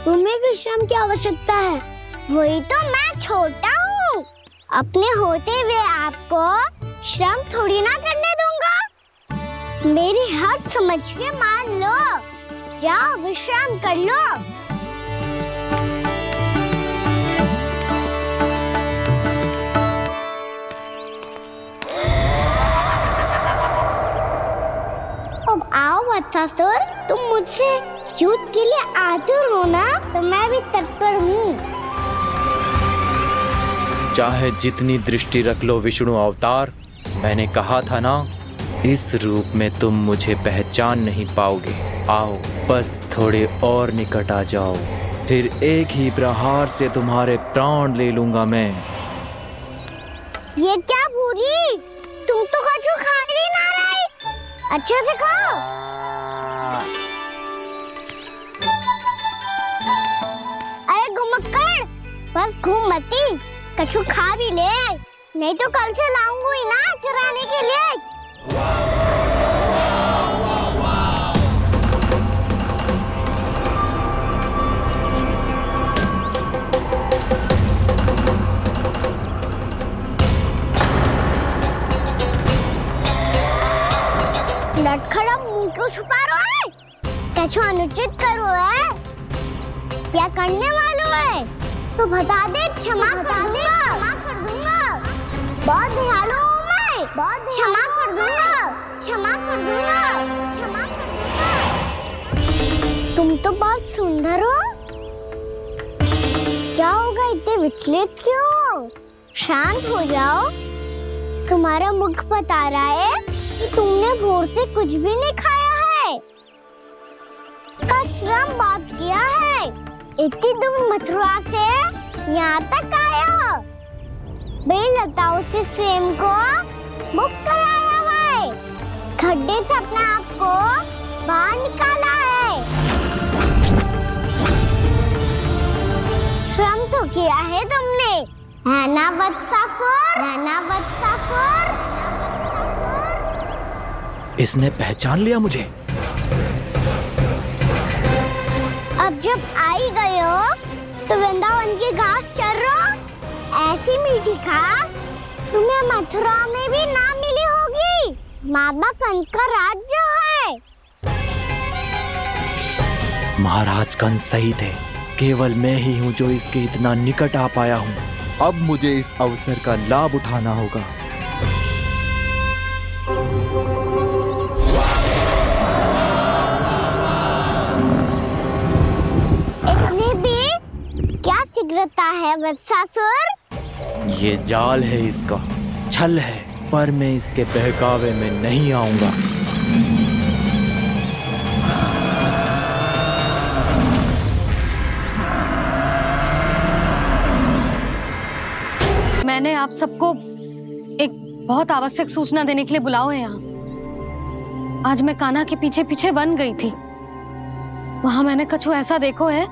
S1: तुम्हें विश्राम की आवश्यकता है। वही तो, मैं छोटा हूँ, अपने होते हुए आपको श्रम थोड़ी ना करने दूंगा। मेरी हद समझ के मान लो। जाओ विश्राम कर लो। अब आओ वत्सासुर, तुम मुझसे युद्ध के लिए आतुर हो ना, तो मैं भी तत्पर हूँ।
S11: चाहे जितनी दृष्टि रख लो विष्णु अवतार, मैंने कहा था ना इस रूप में तुम मुझे पहचान नहीं पाओगे। आओ बस थोड़े और निकट आ जाओ, फिर एक ही प्रहार से तुम्हारे प्राण ले लूंगा मैं।
S1: ये क्या भूरी, तुम तो कछु खा ही ना रही, अच्छे से खाओ। अरे गुमक्कड़, बस घूम मती, कछु खा भी ले, नहीं तो कल से लाऊंगी ही ना चुराने के लिए। लटखड़ा मुंह क्यों छुपा रहा है? कछु अनुचित करो है या करने वालों है तो बता दे, क्षमा कर दूंगा। बहुत दयालु हूँ मैं, बहुत क्षमा कर दूंगा। तुम तो बहुत सुंदर हो, क्या होगा इतने विचलित क्यों हो? शांत हो जाओ, तुम्हारा मुख बता रहा है कि तुमने भोर से कुछ भी नहीं खाया है, श्रम बात किया है, इतनी दूर मथुरा से यहाँ तक आया हो, बेलताओं से स्वयं को मुक्त कराया हुआ है, खड्डे से अपने आप को बाहर निकाला है, श्रम तो किया है तुमने, है ना वत्सासुर?
S11: इसने पहचान लिया मुझे।
S1: अब जब आई गए हो तो वृंदावन की घास चर रहो, ऐसी मीठी घास तुम्हें मथुरा में भी ना मिली होगी। मामा कंस का राज जो है।
S11: महाराज कंस सही थे, केवल मैं ही हूँ जो इसके इतना निकट आ पाया हूँ। अब मुझे इस अवसर का लाभ उठाना होगा।
S1: इतने भी क्या शीघ्रता है वत्सासुर?
S11: ये जाल है इसका, छल है, पर मैं इसके बहकावे में नहीं आऊंगा।
S2: मैंने आप सबको एक बहुत आवश्यक सूचना देने के लिए बुलाओ है यहाँ। आज मैं कान्हा के पीछे पीछे वन गई थी, वहां मैंने कछु ऐसा देखो है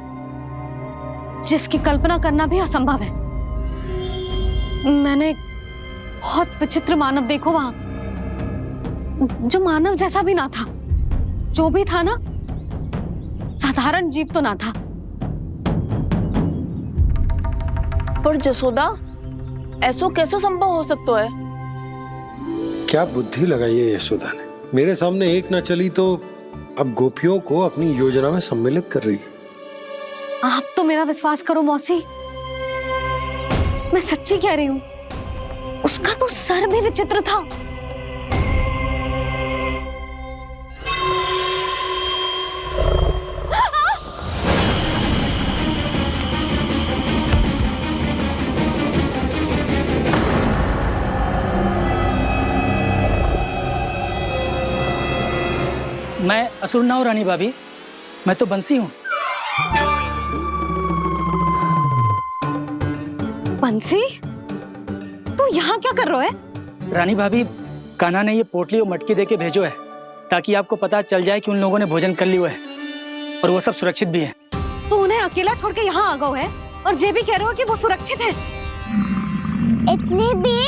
S2: जिसकी कल्पना करना भी असंभव है। मैंने बहुत विचित्र मानव देखो वहां, जो मानव जैसा भी ना था, जो भी था ना साधारण जीव तो ना था।
S13: पर जसोदा, ऐसा कैसे संभव हो सकता है?
S3: क्या बुद्धि लगाई है यशोदा ने, मेरे सामने एक न चली तो अब गोपियों को अपनी योजना में सम्मिलित कर रही है।
S2: आप तो मेरा विश्वास करो मौसी, मैं सच्ची कह रही हूँ, उसका तो सर भी विचित्र था।
S16: मैं असुर ना हूं रानी भाभी, मैं तो बंसी हूँ।
S2: बंसी, तू यहाँ क्या कर रहा है?
S16: रानी भाभी, कान्हा ने ये पोटली और मटकी देके भेजो है ताकि आपको पता चल जाए कि उन लोगों ने भोजन कर लिया है और वो सब सुरक्षित भी है।
S2: तू उन्हें अकेला छोड़ के यहाँ आ गए है और ये भी कह रहे हो कि वो सुरक्षित है।
S1: इतनी भी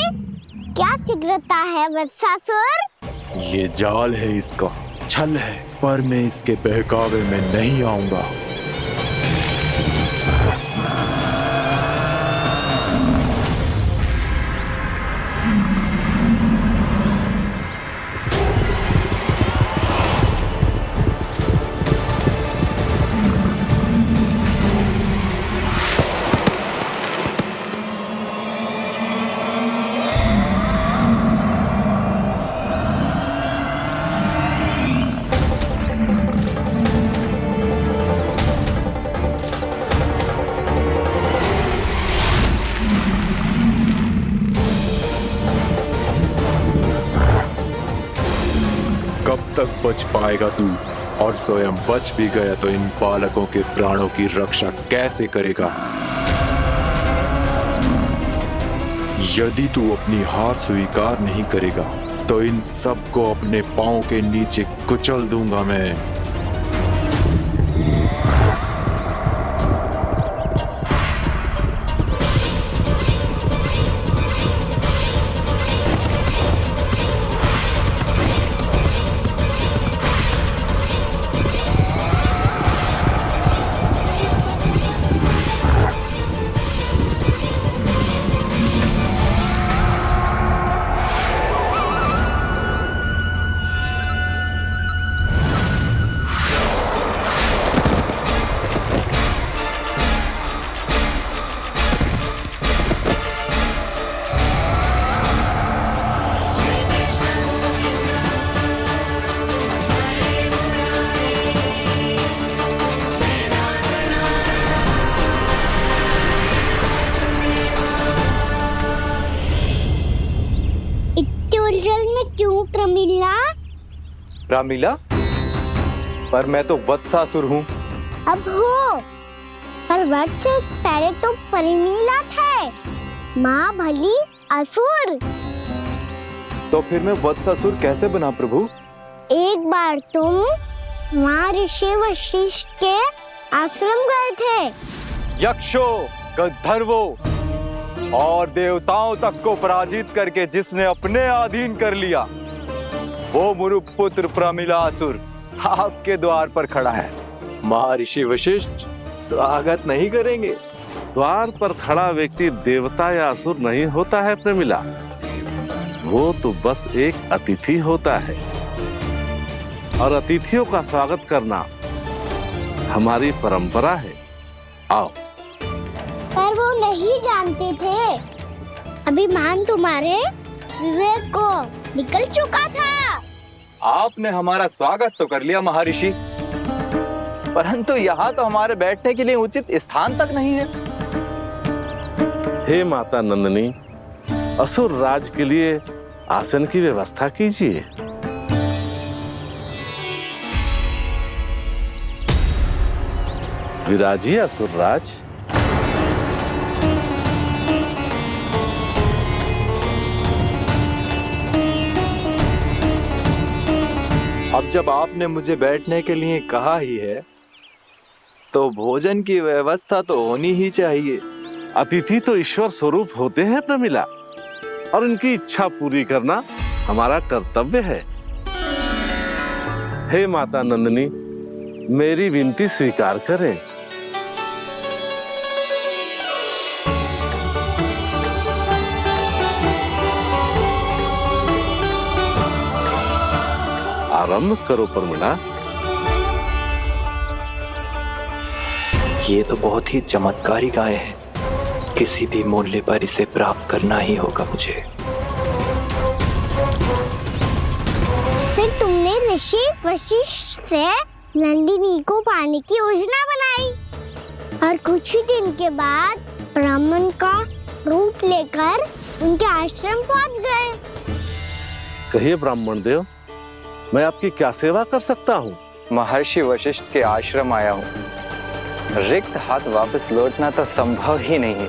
S1: क्या शीघ्रता है वत्सासुर?
S11: ये जाल है इसका, छल है, पर मैं इसके बहकावे में नहीं आऊंगा। तक बच पाएगा तू? और स्वयं बच भी गया तो इन बालकों के प्राणों की रक्षा कैसे करेगा? यदि तू अपनी हार स्वीकार नहीं करेगा तो इन सबको अपने पांव के नीचे कुचल दूंगा मैं।
S10: रामीला, पर मैं तो वत्सासुर हूँ।
S1: अब हो, पर वत्स से पहले तो परिमीला थे, माँ भली असुर।
S10: तो फिर मैं वत्सासुर कैसे बना प्रभु?
S1: एक बार तुम माँ ऋषि वशिष्ठ के आश्रम गए थे।
S10: यक्षो, गंधर्वों और देवताओं तक को पराजित करके जिसने अपने अधीन कर लिया, वो मुरुपुत्र प्रमिलासुर आपके द्वार पर खड़ा है।
S11: महर्षि वशिष्ठ स्वागत नहीं करेंगे?
S17: द्वार पर खड़ा व्यक्ति देवता या असुर नहीं होता है प्रमिला, वो तो बस एक अतिथि होता है, और अतिथियों का स्वागत करना हमारी परंपरा है। आओ।
S1: पर वो नहीं जानते थे, अभिमान तुम्हारे विवेक को निकल चुका था।
S10: आपने हमारा स्वागत तो कर लिया महर्षि, परंतु यहाँ तो हमारे बैठने के लिए उचित स्थान तक नहीं है।
S17: हे माता नंदिनी, असुर राज के लिए आसन की व्यवस्था कीजिए। विराजिए असुर राज।
S10: अब जब आपने मुझे बैठने के लिए कहा ही है, तो भोजन की व्यवस्था तो होनी ही चाहिए।
S17: अतिथि तो ईश्वर स्वरूप होते हैं प्रमिला, और उनकी इच्छा पूरी करना हमारा कर्तव्य है। हे माता नंदिनी, मेरी विनती स्वीकार करें। आरंभ करो प्रमिला।
S4: ये तो बहुत ही चमत्कारी गाय है, किसी भी मूल्य पर इसे प्राप्त करना ही होगा मुझे।
S1: फिर तुमने ऋषि वशिष्ठ से नंदिनी को पाने की योजना बनाई, और कुछ ही दिन के बाद ब्राह्मण का रूप लेकर उनके आश्रम पहुंच गए।
S17: कहिए ब्राह्मण देव, मैं आपकी क्या सेवा कर सकता हूँ?
S10: महर्षि वशिष्ठ के आश्रम आया हूँ। रिक्त हाथ वापस लौटना तो संभव ही नहीं है।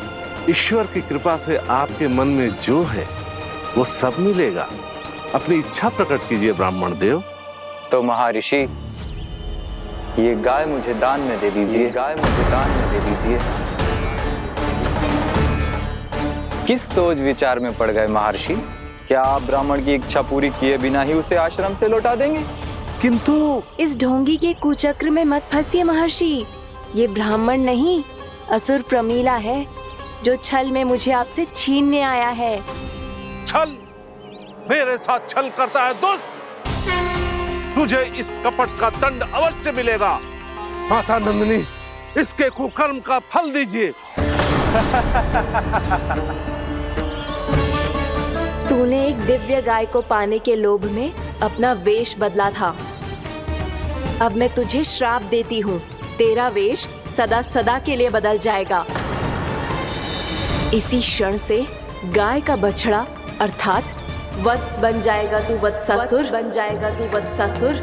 S17: ईश्वर की कृपा से आपके मन में जो है वो सब मिलेगा। अपनी इच्छा प्रकट कीजिए ब्राह्मण देव।
S10: तो महर्षि, ये गाय मुझे दान में दे दीजिए। गाय मुझे दान में दे दीजिए। किस सोच विचार में पड़ गए महर्षि? क्या आप ब्राह्मण की इच्छा पूरी किए बिना ही उसे आश्रम से लौटा देंगे?
S17: किंतु
S18: इस ढोंगी के कुचक्र में मत फंसिए महर्षि। ये ब्राह्मण नहीं, असुर प्रमीला है, जो छल में मुझे आपसे छीनने आया है।
S17: छल? मेरे साथ छल करता है दुष्ट? तुझे इस कपट का दंड अवश्य मिलेगा। माता नंदिनी, इसके कुकर्म का फल दीजिए।
S18: तूने एक दिव्य गाय को पाने के लोभ में अपना वेश बदला था। अब मैं तुझे श्राप देती हूँ, तेरा वेश सदा सदा के लिए बदल जाएगा। इसी क्षण से गाय का बछड़ा अर्थात वत्स बन जाएगा तू वत्सासुर, बन जाएगा तू वत्सासुर।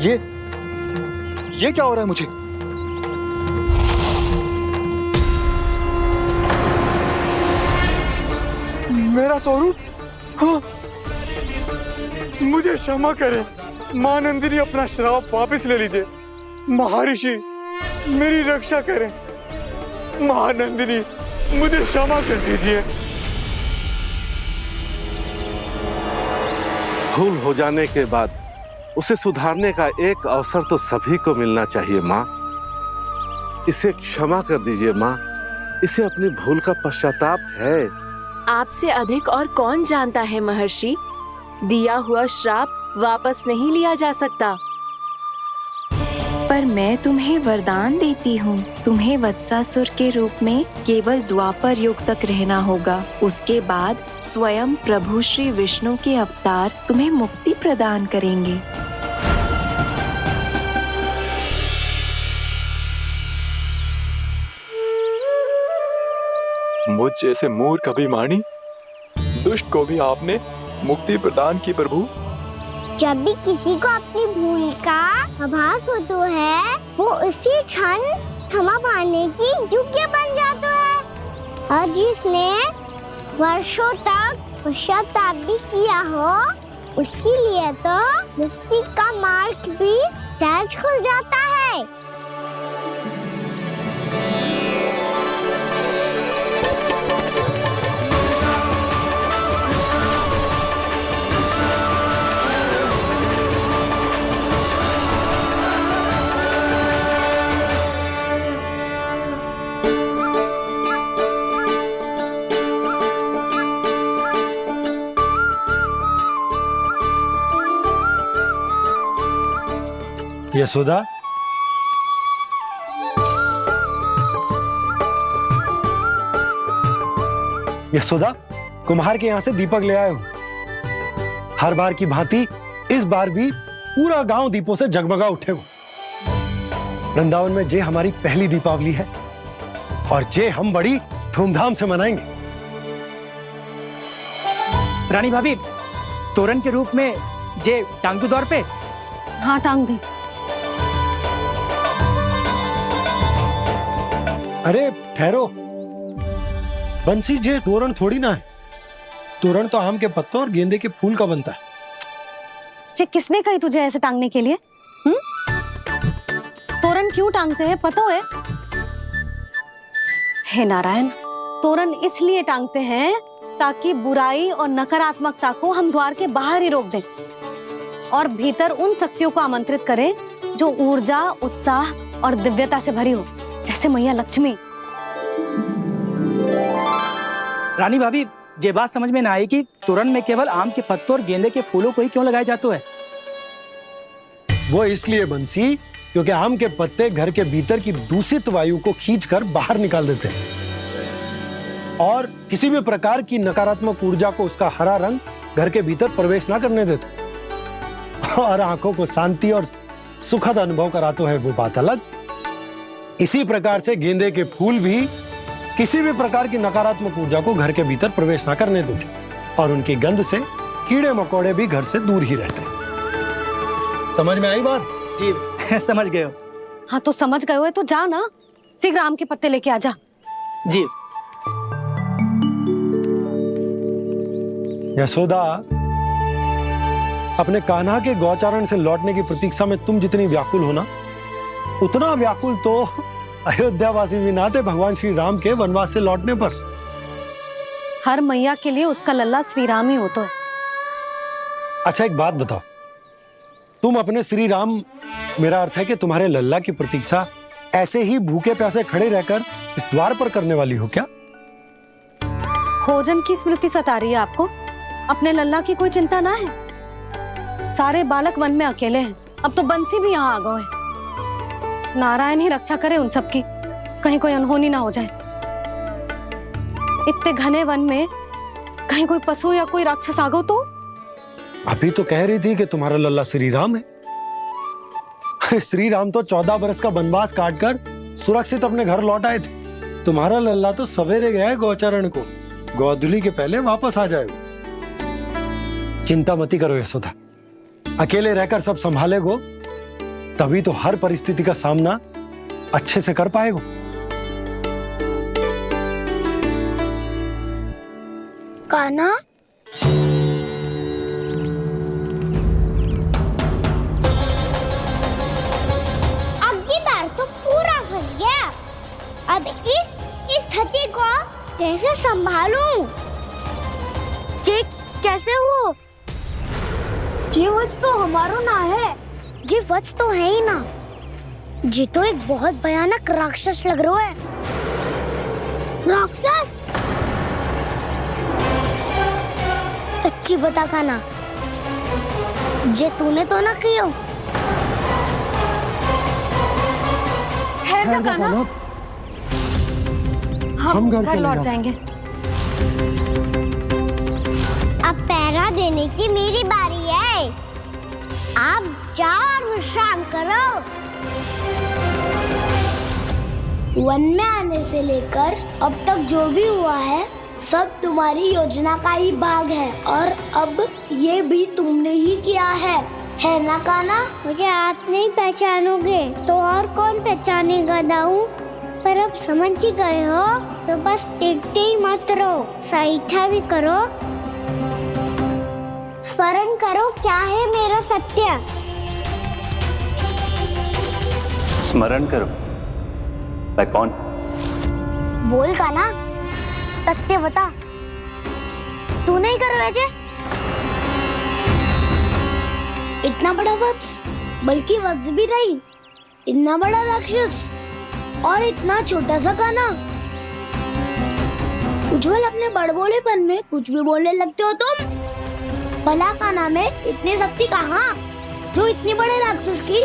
S10: ये क्या हो रहा है मुझे? मेरा स्वरूप? हाँ। मुझे क्षमा करें मां नंदिनी, अपना श्राप वापस ले लीजिए। महर्षि मेरी रक्षा करें। महानंदिनी मुझे क्षमा कर दीजिए।
S17: भूल हो जाने के बाद उसे सुधारने का एक अवसर तो सभी को मिलना चाहिए माँ। इसे क्षमा कर दीजिए माँ, इसे अपनी भूल का पश्चाताप है।
S18: आपसे अधिक और कौन जानता है महर्षि, दिया हुआ श्राप वापस नहीं लिया जा सकता। पर मैं तुम्हें वरदान देती हूँ, तुम्हें वत्सासुर के रूप में केवल द्वापर युग तक रहना होगा। उसके बाद स्वयं प्रभु श्री विष्णु के अवतार तुम्हें मुक्ति प्रदान करेंगे।
S10: मुझ जैसे मूर्ख अभिमानी दुष्ट को भी आपने मुक्ति प्रदान की प्रभु।
S1: जब भी किसी को अपनी भूल का आभास होता है, वो उसी क्षण क्षमा पाने की योग्य बन जाता है। और जिसने वर्षों तक पश्चाताप भी किया हो, उसके लिए तो मुक्ति का मार्ग भी सहज खुल जाता है।
S6: यशोदा, यशोदा, कुम्हार के यहाँ से दीपक ले आए हूं। हर बार की भांति इस बार भी पूरा गांव दीपों से जगमगा उठे हो। वृंदावन में जे हमारी पहली दीपावली है और जे हम बड़ी धूमधाम से मनाएंगे।
S16: रानी भाभी, तोरण के रूप में जे टांग दो द्वार पे।
S2: हाँ, टांग दे।
S6: अरे ठहरो, बंसी, जे तोरण थोड़ी ना है। तोरण तो आम के पत्तों और गेंदे के फूल का बनता है।
S2: जे किसने कही तुझे ऐसे टांगने के लिए? तोरण क्यों टांगते हैं पता है? हे नारायण, तोरण इसलिए टांगते हैं ताकि बुराई और नकारात्मकता को हम द्वार के बाहर ही रोक दें और भीतर उन शक्तियों को आमंत्रित करें जो ऊर्जा, उत्साह और दिव्यता से भरी हो, जैसे मैया लक्ष्मी।
S16: रानी भाभी, ये बात समझ में ना आई कि तोरण में केवल आम के पत्तों और गेंदे के फूलों को ही क्यों लगाया जाता है?
S6: वो इसलिए बंसी, क्योंकि आम के पत्ते घर के भीतर की दूषित वायु को खींचकर बाहर निकाल देते हैं और किसी भी प्रकार की नकारात्मक ऊर्जा को उसका हरा रंग घर के भीतर प्रवेश ना करने देते और आंखों को शांति और सुखद अनुभव कराते है, वो बात अलग। इसी प्रकार से गेंदे के फूल भी किसी भी प्रकार की नकारात्मक ऊर्जा को घर के भीतर प्रवेश ना करने देते और उनकी गंध से कीड़े मकोड़े भी घर से दूर ही रहते हैं। समझ में आई बात?
S16: जी समझ गए हो।
S2: हाँ, तो समझ गए हो तो जा ना, शीघ्र आम के पत्ते लेके आजा।
S16: जी।
S6: यशोदा, अपने कान्हा के गौचारण से लौटने की प्रतीक्षा में तुम जितनी व्याकुल हो ना, उतना व्याकुल तो अयोध्यावासी भी ना थे भगवान श्री राम के वनवास से लौटने पर।
S2: हर मैया के लिए उसका लल्ला श्री राम ही होता है।
S6: अच्छा, एक बात बताओ, तुम अपने श्री राम, मेरा अर्थ है कि तुम्हारे लल्ला की प्रतीक्षा ऐसे ही भूखे प्यासे खड़े रहकर इस द्वार पर करने वाली हो क्या?
S2: भोजन की स्मृति सता रही है आपको? अपने लल्ला की कोई चिंता ना है। सारे बालक वन में अकेले हैं, अब तो बंसी भी यहाँ आ गए हैं। नारायण ही रक्षा करे उन सबकी, कहीं कोई अनहोनी ना हो जाए। इतने घने वन में कहीं कोई पशु या कोई राक्षस आ गो तो?
S6: अभी तो कह रही थी कि तुम्हारा लल्ला श्री राम है। श्री राम तो 14 बरस का वनवास काटकर सुरक्षित अपने घर लौट आए थे। तुम्हारा लल्ला तो सवेरे गया है गौचरण को, गोधूली के पहले वापस आ जाएगा। चिंता मती करो यशोदा, अकेले रहकर सब संभालेगो तभी तो हर परिस्थिति का सामना अच्छे से कर पाएगो।
S1: कान्हा, अब की बार तो पूरा फंस गया। अब इस स्थिति को कैसे संभालूं? जी कैसे हो? जी वत्स तो हमारो ना है। जी वत्स तो है ही ना। जी तो एक बहुत भयानक राक्षस लग रहा है। राक्षस? सच्ची बता कान्हा, जे तूने तो ना कियो?
S2: ठहर जा कान्हा, हम घर लौट जाएंगे।
S1: अब पहरा देने की मेरी बारी है। आप जाओ और विश्राम करो। वन में आने से लेकर अब तक जो भी हुआ है सब तुम्हारी योजना का ही भाग है, और अब ये भी तुमने ही किया है ना कान्हा? मुझे आप नहीं पहचानोगे तो और कौन पहचानेगा दाऊ? पर अब समझ ही गए हो तो बस देखते ही मत रहो, सहीठा भी करो। स्मरण करो क्या है मेरा सत्य।
S4: स्मरण करो? मैं कौन?
S1: बोल कान्हा, सत्य बता। तू नहीं करो अजय? इतना बड़ा वत्स, बल्कि वत्स भी नहीं, इतना बड़ा राक्षस और इतना छोटा सा कान्हा। उज्जवल अपने बड़बोलेपन में कुछ भी बोलने लगते हो तुम। भला कान्हा में इतनी शक्ति कहाँ जो इतनी बड़े राक्षस की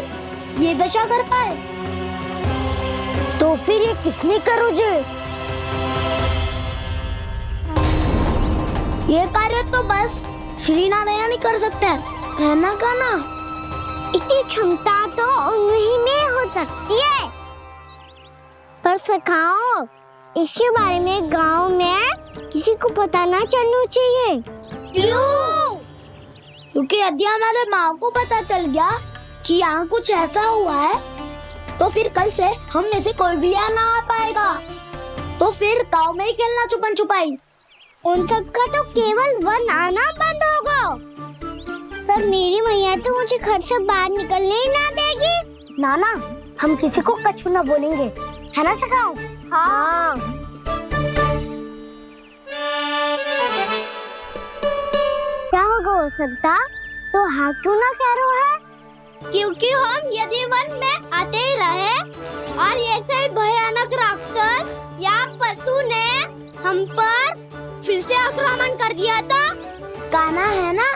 S1: ये दशा कर पाए? तो फिर ये किसने करो जे? ये कार्य तो बस श्री नारायण ही कर सकते हैं, है ना कान्हा? इतनी क्षमता तो उन्हीं में हो सकती है, पर सिखाओ इसके बारे में गांव में किसी को पता ना चलना चाहिए। क्यों? क्योंकि यदि हमारे माँ को पता चल गया कि यहाँ कुछ ऐसा हुआ है तो फिर कल से हम में से कोई भी यहाँ ना आ पाएगा। तो फिर गांव में ही खेलना छुपन छुपाई। उन सब का तो केवल वन आना बंद होगा, पर मेरी मैया तो मुझे घर से बाहर निकलने ही ना देगी। नाना, हम किसी को कछु ना बोलेंगे, है ना सखाओ? हाँ। क्या होगा हो सकता? तो हाँ क्यों ना कह रहा है? क्योंकि हम यदि वन में आते ही रहे और ऐसे ही भयानक राक्षस या पशु ने हम पर फिर से आक्रमण कर दिया तो कान्हा, है ना?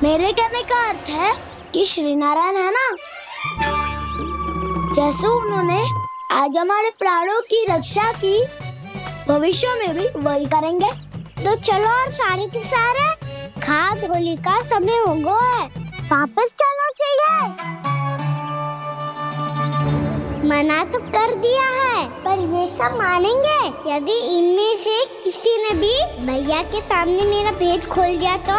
S1: मेरे कहने का अर्थ है कि श्री नारायण है ना, जैसे उन्होंने आज हमारे प्राणों की रक्षा की, भविष्य में भी वही करेंगे। तो चलो और सारे के सारे खाद होली का समय हो गया है, वापस चलना चाहिए। मना तो कर दिया है, पर ये सब मानेंगे यदि इनमें से किसी ने भी भैया के सामने मेरा पेट खोल दिया तो?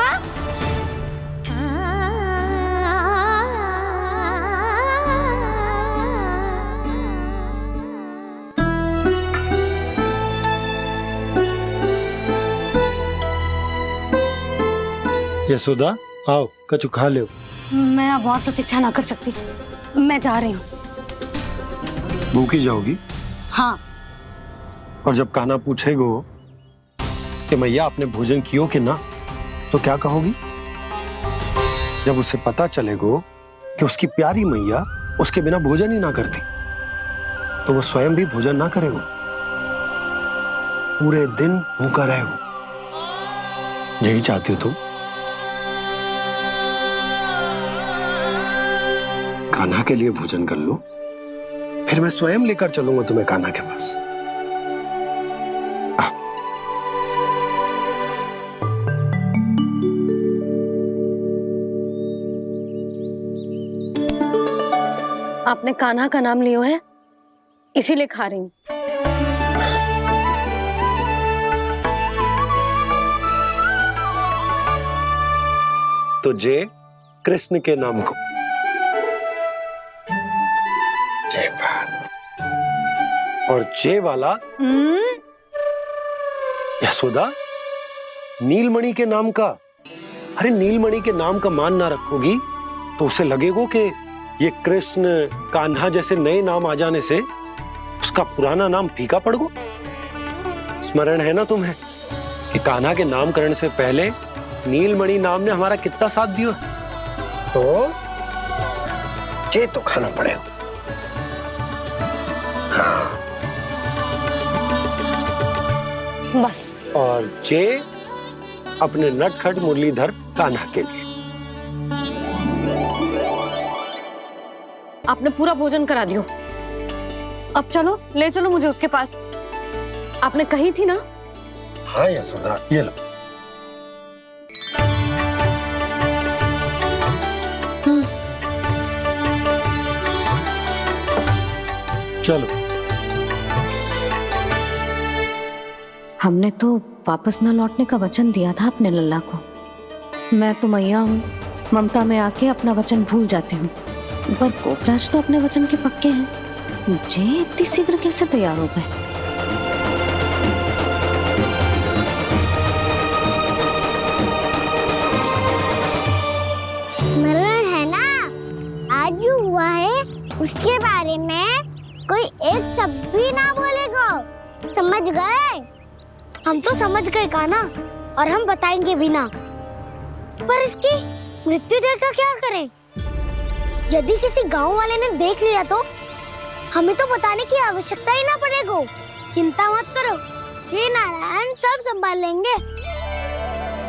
S6: यशोदा, आओ कछु खा लो।
S2: मैं अब और प्रतीक्षा ना कर सकती, मैं जा रही हूँ।
S6: भूखी जाओगी?
S2: हाँ।
S6: और जब कान्हा पूछेगो कि मैया आपने भोजन कियो कि ना, तो क्या कहोगी? जब उसे पता चलेगो कि उसकी प्यारी मैया उसके बिना भोजन ही ना करती, तो वो स्वयं भी भोजन ना करेगो, पूरे दिन भूखा रहेगो। यही चाहती हो तुम? कान्हा के लिए भोजन कर लो, फिर मैं स्वयं लेकर चलूंगा तुम्हें कान्हा के पास।
S2: आपने कान्हा का नाम लियो है, इसीलिए खा रही हूँ।
S3: तो जे कृष्ण के नाम को। जे बात। और जे वाला यशोदा नीलमणि के नाम का। अरे नीलमणि के नाम का मान ना रखोगी तो उसे लगेगा कि ये कृष्ण कान्हा जैसे नए नाम आ जाने से उसका पुराना नाम फीका पड़ गो। स्मरण है ना तुम्हें कि कान्हा के नामकरण से पहले नीलमणि नाम ने हमारा कितना साथ दिया। तो जे तो खाना पड़ेगा। हाँ।
S2: बस।
S3: और जे अपने नटखट मुरलीधर कान्हा के लिए।
S2: आपने पूरा भोजन करा दियो। अब चलो, ले चलो मुझे उसके पास। आपने कही थी ना।
S3: हाँ यशोदा, ये लो। चलो।
S2: हमने तो वापस न लौटने का वचन दिया था अपने लल्ला को। मैं तो मैया हूँ, ममता में आके अपना वचन भूल जाती हूँ। पर गोपराज तो अपने वचन के पक्के हैं। जे इतनी शीघ्र कैसे तैयार हो गए?
S1: स्मरण है ना, आज जो हुआ है उसके बारे में कोई एक शब्द भी ना बोलेगा। समझ गए?
S19: हम तो समझ गए कान्हा, और हम बताएंगे भी ना। पर इसकी मृत्यु देखकर क्या करें? यदि किसी गांव वाले ने देख लिया तो हमें तो बताने की आवश्यकता ही ना पड़ेगा। चिंता मत करो, श्री नारायण सब संभाल लेंगे।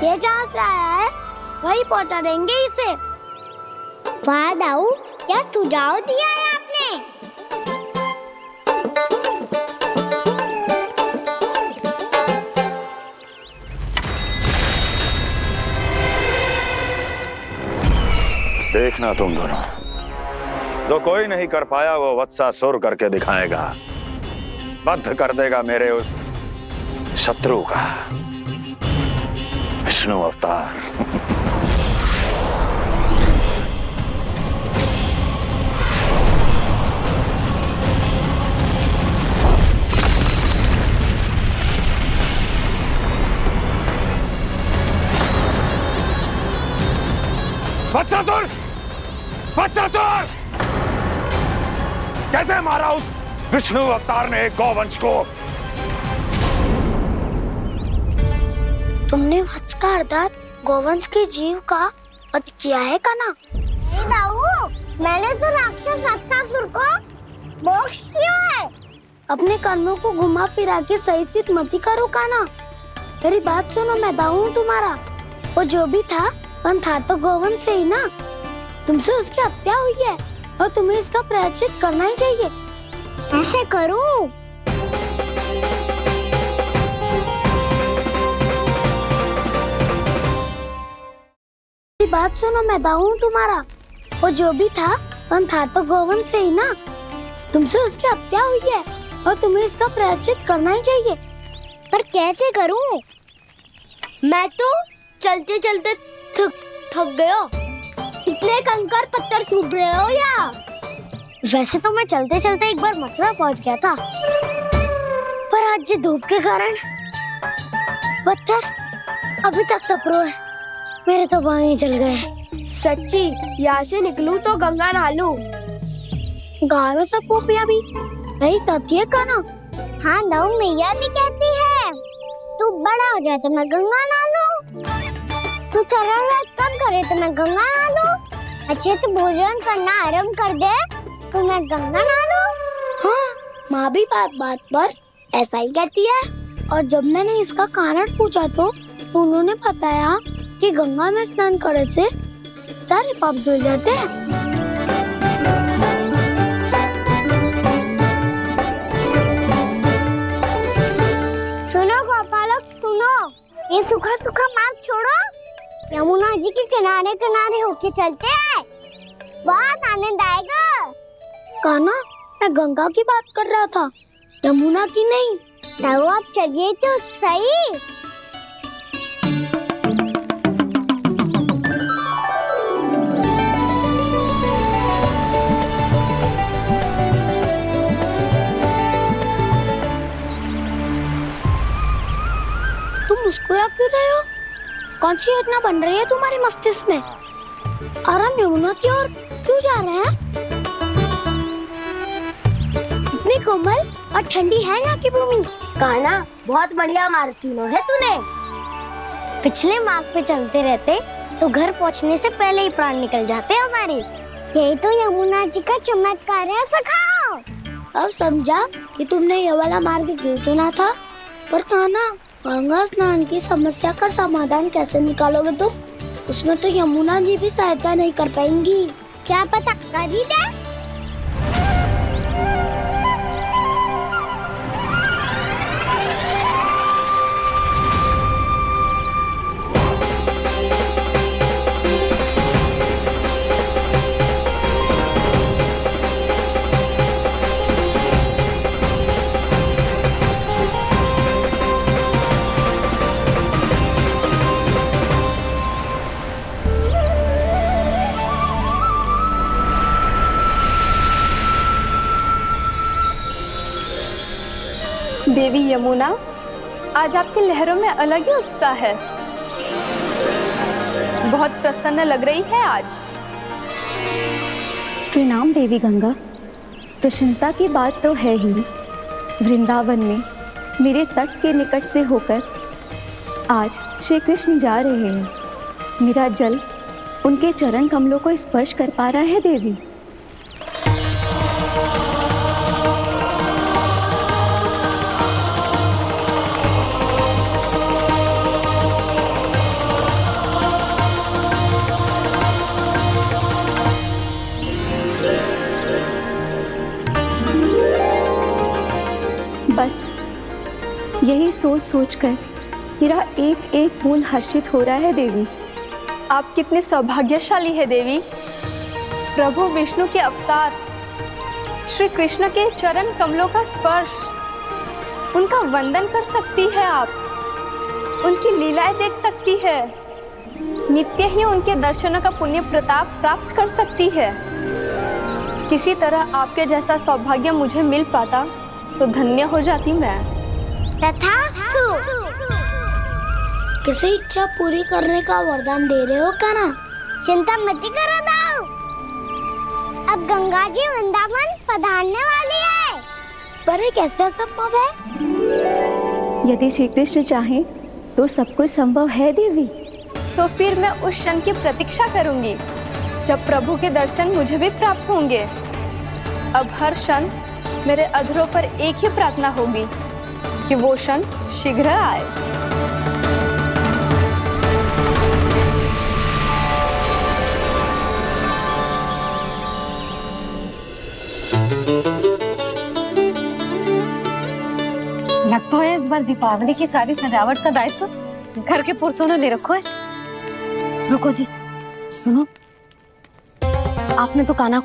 S19: ये जहाँ से आया है वही पहुँचा देंगे इसे।
S1: वाह दाऊ, क्या सुझाव दिया है आपने।
S7: देखना तुम दोनों, जो कोई नहीं कर पाया वो वत्सासुर करके दिखाएगा। बद्ध कर देगा मेरे उस शत्रु का विष्णु अवतार।
S17: वत्सासुर! वत्सासुर! कैसे मारा उस विष्णु अवतार ने गौवंश को?
S19: तुमने वत्स का अर्थात गोवंश के जीव का वध किया है कान्हा।
S1: दाऊ, मैंने तो राक्षस वत्सासुर को मोक्ष दिया है।
S19: अपने कर्मों को घुमा फिरा के सही सिद्ध मत करो कान्हा। मेरी बात सुनो, मैं दाऊ हूँ तुम्हारा। वो जो भी था पर था तो गोवंश से ही ना। तुमसे उसकी हत्या हुई है और तुम्हें इसका प्रायश्चित करना ही चाहिए।
S1: ऐसे करूं?
S19: बात सुनो, मैं दाऊ हूँ तुम्हारा। वो जो भी था पर था तो गोवंश से ही ना। तुमसे उसकी हत्या हुई है और तुम्हें इसका प्रायश्चित करना ही चाहिए।
S1: पर कैसे करूं? मैं तो चलते चलते थक गया। इतने कंकर पत्थर सूख रहे हो या?
S19: वैसे तो मैं चलते चलते एक बार मथुरा पहुंच गया था, पर आज ये धूप के कारण पत्थर अभी तक तप रहे हैं। मेरे तो बाएं ही जल गए।
S1: सच्ची, यहाँ से निकलूं तो गंगा नहा लूं।
S19: गारो सब पोपिया भी यही कहती है कान्हा।
S1: हाँ दाऊ, मैया भी कहती है तू बड़ा हो जाए तो मैं गंगा नहा लूं, तू चरण व्रत कम करे तो मैं गंगा नहा लूं, अच्छे से भोजन करना आरंभ कर दे तो मैं गंगा नहा लूं।
S19: हाँ, माँ भी बात बात पर ऐसा ही कहती है। और जब मैंने इसका कारण पूछा तो उन्होंने बताया कि गंगा में स्नान करने से सारे पाप धुल जाते हैं।
S1: सुनो गोपालक, सुनो, ये सूखा सूखा मार्ग छोड़ो, यमुना जी के किनारे किनारे होके चलते हैं, बहुत आनंद आएगा।
S19: कान्हा, मैं गंगा की बात कर रहा था, यमुना की नहीं।
S1: तो आप चलिए तो सही।
S19: मुस्कुरा क्यों रहे हो? कौन सी योजना बन रही है तुम्हारे मस्तिष्क में? और हम यमुना की ओर क्यों जा रहे हैं? इतनी कोमल और ठंडी है यहाँ की भूमि। कान्हा, बहुत बढ़िया मार्ग चुना है तूने। पिछले मार्ग पे चलते रहते तो घर पहुँचने से पहले ही प्राण निकल जाते हमारे। यही तो यमुना जी का चमत्कार है सखा। अब समझा कि तुमने ये वाला मार्ग क्यों चुना था। पर कान्हा, गंगा स्नान की समस्या का समाधान कैसे निकालोगे तुम? उसमें तो यमुना जी भी सहायता नहीं कर पाएंगी। क्या पता कर ही दे।
S18: देवी यमुना, आज आपकी लहरों में अलग ही उत्साह है। बहुत प्रसन्न लग रही है आज।
S2: प्रणाम देवी गंगा। प्रसन्नता की बात तो है ही। वृंदावन में मेरे तट के निकट से होकर आज श्री कृष्ण जा रहे हैं। मेरा जल उनके चरण कमलों को स्पर्श कर पा रहा है देवी। बस यही सोच सोचकर मेरा एक एक बूंद हर्षित हो रहा है देवी।
S18: आप कितने सौभाग्यशाली है देवी। प्रभु विष्णु के अवतार श्री कृष्ण के चरण कमलों का स्पर्श, उनका वंदन कर सकती है आप, उनकी लीलाएं देख सकती है, नित्य ही उनके दर्शनों का पुण्य प्रताप प्राप्त कर सकती है। किसी तरह आपके जैसा सौभाग्य मुझे मिल पाता तो धन्य हो जाती मैं।
S19: तथास्तु। किसी इच्छा पूरी करने का वरदान दे रहे हो कान्हा? चिंता मत करो दाऊ। अब गंगा जी वृंदावन पधारने वाली है। पर ये कैसे संभव है?
S2: यदि श्री कृष्ण चाहे तो सब कुछ संभव है देवी।
S18: तो फिर मैं उस क्षण की प्रतीक्षा करूंगी जब प्रभु के दर्शन मुझे भी प्राप्त होंगे। अब हर क्षण मेरे अधरों पर एक ही प्रार्थना होगी कि वो क्षण शीघ्र आए।
S2: लग तो है इस बार दीपावली की सारी सजावट का दायित्व घर के पुरुषों ने ले रखो है। रुको जी, सुनो, आपने तो कान्हा